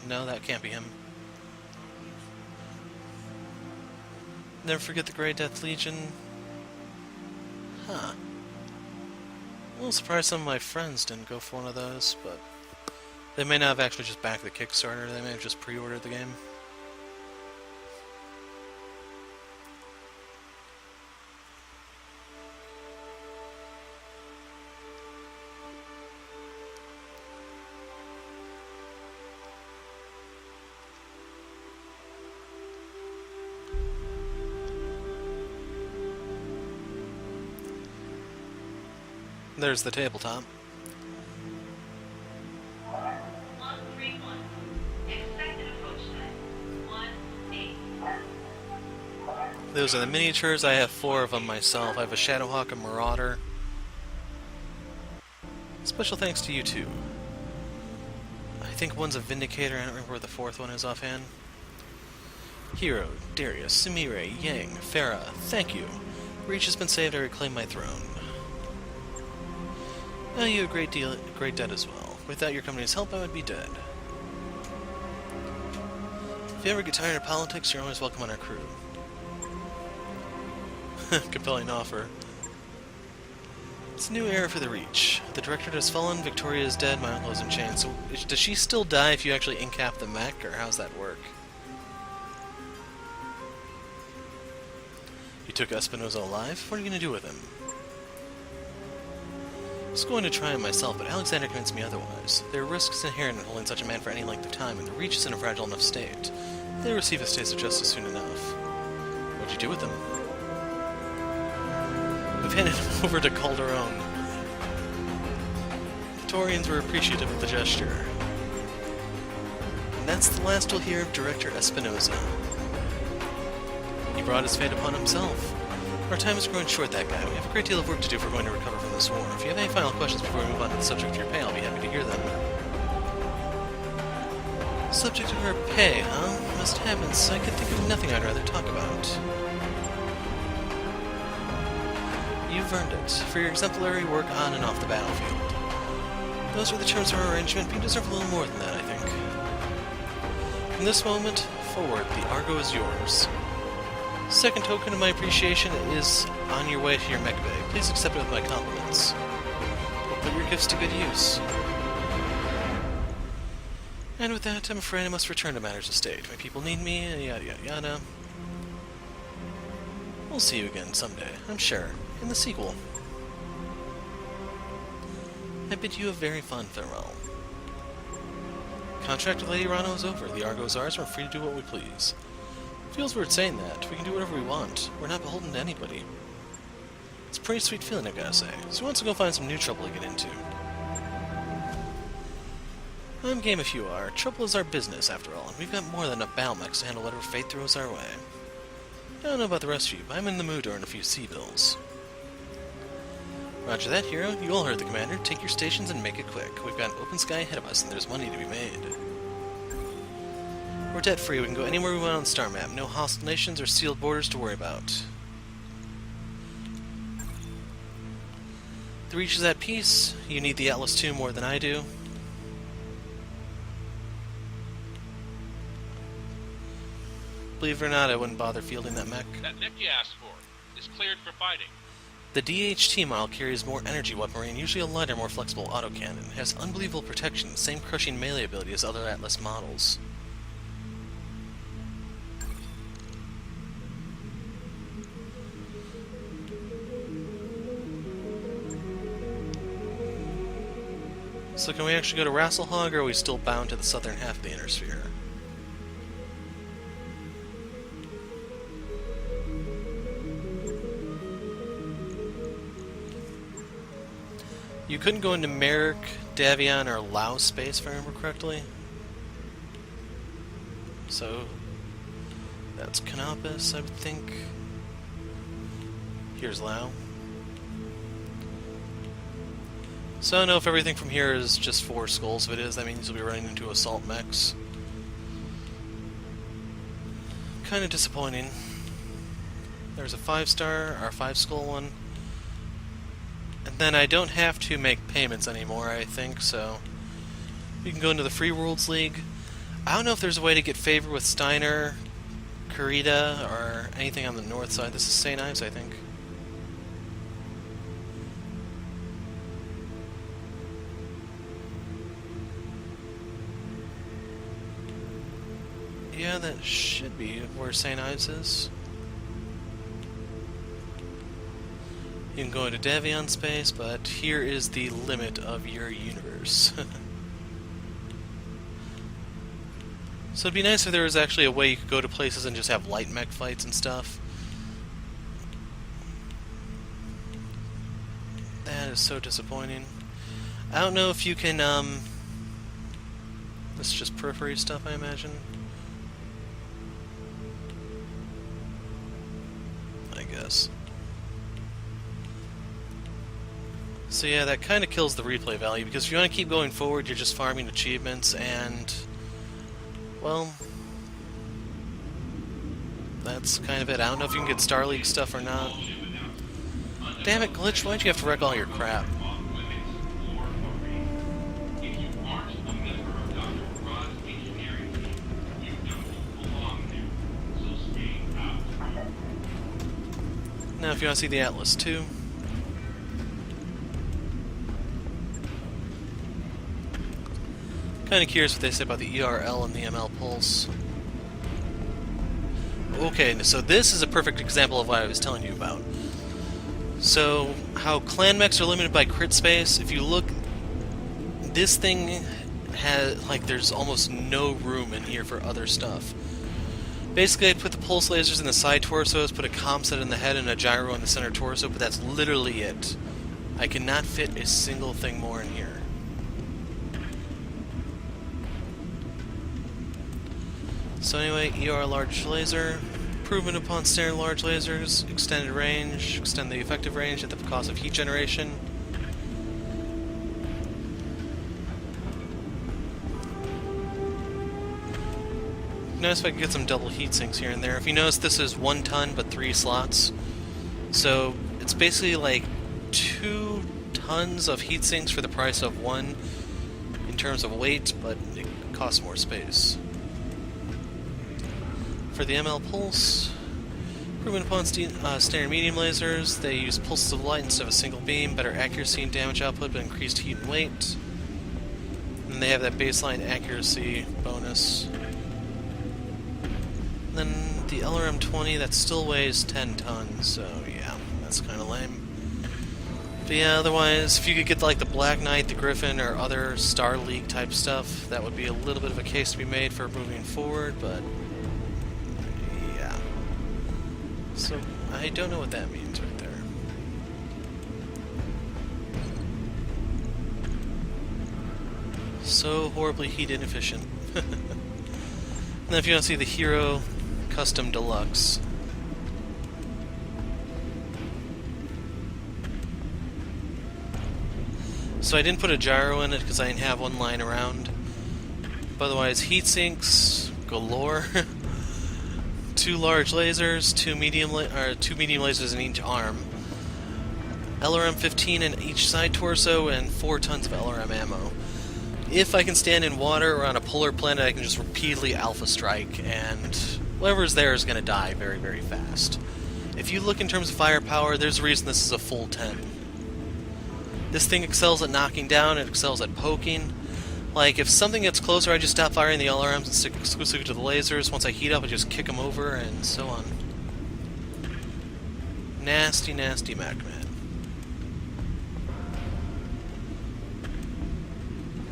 no, that can't be him. Never forget the Grey Death Legion. Huh. A little surprised some of my friends didn't go for one of those, but... They may not have actually just backed the Kickstarter, they may have just pre-ordered the game. There's the tabletop. Those are the miniatures. I have 4 of them myself. I have a Shadowhawk, a Marauder. Special thanks to you two. I think one's a Vindicator. I don't remember what the 4th one is offhand. Hero, Darius, Sumire, Yang, Farah, thank you. Reach has been saved. I reclaim my throne. I owe you a great debt as well. Without your company's help, I would be dead. If you ever get tired of politics, you're always welcome on our crew. Compelling offer. It's a new era for the Reach. The Directorate has fallen, Victoria is dead, my uncle is in chains. So, does she still die if you actually incap the mech, or how's that work? You took Espinosa alive? What are you going to do with him? I was going to try him myself, but Alexander convinced me otherwise. There are risks inherent in holding such a man for any length of time, and the Reach is in a fragile enough state. They'll receive a taste of justice soon enough. What'd you do with him? We've handed him over to Calderon. The Torians were appreciative of the gesture. And that's the last we'll hear of Director Espinosa. He brought his fate upon himself. Our time is growing short, that guy. We have a great deal of work to do if we're going to recover from this war. If you have any final questions before we move on to the subject of your pay, I'll be happy to hear them. Subject of our pay, huh? Must heavens, I could think of nothing I'd rather talk about. You've earned it, for your exemplary work on and off the battlefield. Those are the terms of our arrangement, but you deserve a little more than that, I think. From this moment forward, the Argo is yours. Second token of my appreciation is on your way to your mech bay. Please accept it with my compliments. We'll put your gifts to good use. And with that, I'm afraid I must return to matters of state. My people need me, yada yada yada. We'll see you again someday, I'm sure, in the sequel. I bid you a very fond farewell. Contract with Lady Rano is over. The Argo is ours, and we're free to do what we please. Feels weird saying that. We can do whatever we want. We're not beholden to anybody. It's a pretty sweet feeling, I gotta say. So who wants to go find some new trouble to get into? I'm game if you are. Trouble is our business, after all, and we've got more than enough battle mechs to handle whatever fate throws our way. I don't know about the rest of you, but I'm in the mood to earn a few C-bills. Roger that, Hero. You all heard the commander. Take your stations and make it quick. We've got an open sky ahead of us, and there's money to be made. We're debt-free. We can go anywhere we want on the star map. No hostile nations or sealed borders to worry about. The Reach is at peace. You need the Atlas II more than I do. Believe it or not, I wouldn't bother fielding that mech. That mech you asked for is cleared for fighting. The DHT model carries more energy weaponry and usually a lighter, more flexible autocannon. It has unbelievable protection, same crushing melee ability as other Atlas models. So can we actually go to Rasselhog, or are we still bound to the southern half of the Inner Sphere? You couldn't go into Merrick, Davion, or Lao space, if I remember correctly. So, that's Canopus, I would think. Here's Lao. So I don't know if everything from here is just 4 skulls. If it is, that means you'll be running into assault mechs. Kind of disappointing. There's a 5-star, or 5-skull one. And then I don't have to make payments anymore, I think, so we can go into the Free Worlds League. I don't know if there's a way to get favor with Steiner, Kurita, or anything on the north side. This is St. Ives, I think. Yeah, that should be where St. Ives is. You can go into Davion space, but here is the limit of your universe. So it'd be nice if there was actually a way you could go to places and just have light mech fights and stuff. That is so disappointing. I don't know if you can, this is just periphery stuff, I imagine. I guess. So yeah, that kind of kills the replay value, because if you want to keep going forward, you're just farming achievements, and, well, that's kind of it. I don't know if you can get Star League stuff or not. Damn it, Glitch, why'd you have to wreck all your crap? Now, if you want to see the Atlas too. Kind of curious what they say about the ERL and the ML pulse. Okay, so this is a perfect example of what I was telling you about. So, how clan mechs are limited by crit space. If you look, this thing has, like, there's almost no room in here for other stuff. Basically, I'd put the pulse lasers in the side torsos, put a comm set in the head and a gyro in the center torso, but that's literally it. I cannot fit a single thing more in here. So anyway, ER large laser, improvement upon standard large lasers, extended range, extend the effective range at the cost of heat generation. Notice if I can get some double heat sinks here and there. If you notice, this is 1 ton but 3 slots. So it's basically like 2 tons of heat sinks for the price of 1 in terms of weight, but it costs more space. For the ML pulse, improvement upon standard medium lasers, they use pulses of light instead of a single beam, better accuracy and damage output, but increased heat and weight. And they have that baseline accuracy bonus. And then the LRM-20, that still weighs 10 tons, so yeah, that's kind of lame. But yeah, otherwise, if you could get like the Black Knight, the Griffin, or other Star League type stuff, that would be a little bit of a case to be made for moving forward, but yeah. So, I don't know what that means right there. So horribly heat inefficient. And then if you want to see the Hero Custom Deluxe. So I didn't put a gyro in it because I didn't have one lying around. But otherwise, heat sinks galore. 2 large lasers, 2 medium lasers in each arm. LRM-15 in each side torso, and 4 tons of LRM ammo. If I can stand in water or on a polar planet, I can just repeatedly alpha strike, and whatever's there is going to die very, very fast. If you look in terms of firepower, there's a reason this is a full 10. This thing excels at knocking down, it excels at poking. Like, if something gets closer, I just stop firing the LRMs and stick exclusively to the lasers. Once I heat up, I just kick them over, and so on. Nasty, nasty mech, man.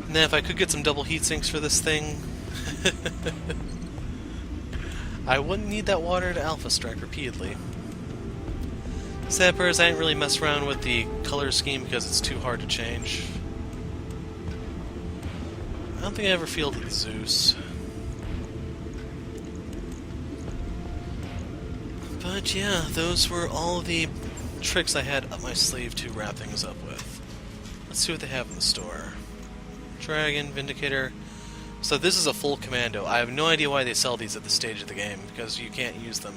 And then if I could get some double heat sinks for this thing, I wouldn't need that water to alpha strike repeatedly. Sad part is I didn't really mess around with the color scheme because it's too hard to change. I don't think I ever fielded Zeus. But yeah, those were all the tricks I had up my sleeve to wrap things up with. Let's see what they have in the store. Dragon, Vindicator. So this is a full commando. I have no idea why they sell these at this stage of the game, because you can't use them.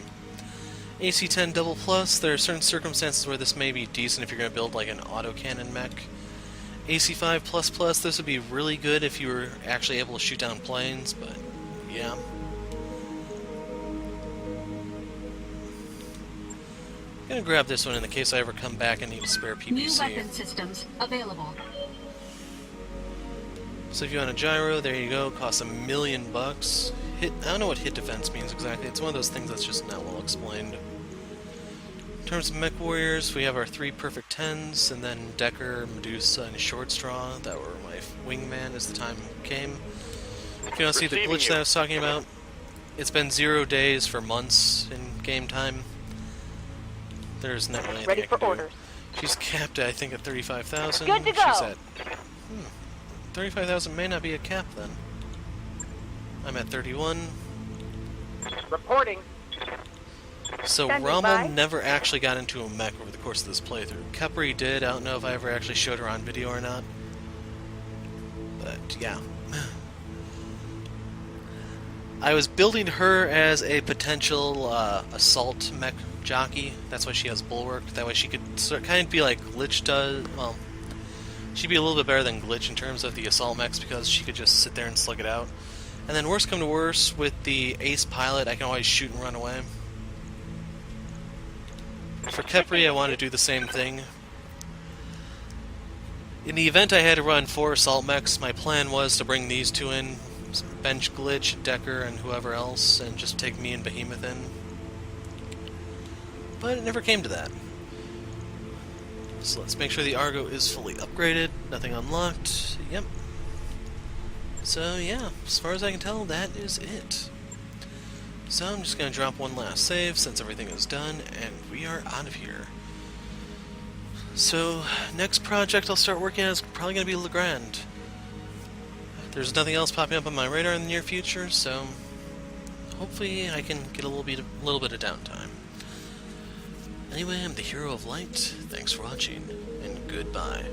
AC-10 Double Plus, there are certain circumstances where this may be decent if you're going to build like an autocannon mech. AC-5 Plus Plus, this would be really good if you were actually able to shoot down planes, but yeah. I'm going to grab this one in the case I ever come back and need a spare PPC. New weapon systems available. So if you want a gyro, there you go. Costs $1 million. Hit. I don't know what hit defense means exactly. It's one of those things that's just not well explained. In terms of mech warriors, we have our 3 perfect 10s, and then Decker, Medusa, and Short Straw that were my wingman as the time came. If you want to see the glitch that I was talking about, it's been 0 days for months in game time. There's not really anything Ready I for can do. orders. She's capped, I think, at 35,000. Good to go. She's at 35,000 may not be a cap then. I'm at 31. Reporting. So Standing Rommel by. never actually got into a mech over the course of this playthrough. Capri did. I don't know if I ever actually showed her on video or not. But yeah. I was building her as a potential assault mech jockey. That's why she has Bulwark. That way she could kind of be like Glitch does. Well, she'd be a little bit better than Glitch in terms of the assault mechs because she could just sit there and slug it out. And then worst come to worst, with the ace pilot, I can always shoot and run away. For Kepri, I want to do the same thing. In the event I had to run 4 assault mechs, my plan was to bring these 2 in, bench Glitch, Decker, and whoever else, and just take me and Behemoth in. But it never came to that. So let's make sure the Argo is fully upgraded, nothing unlocked. Yep. So yeah, as far as I can tell, that is it. So I'm just going to drop one last save since everything is done, and we are out of here. So, next project I'll start working on is probably going to be Legrand. There's nothing else popping up on my radar in the near future, so hopefully I can get a little bit of downtime. Anyway, I'm the Hero of Light. Thanks for watching, and goodbye.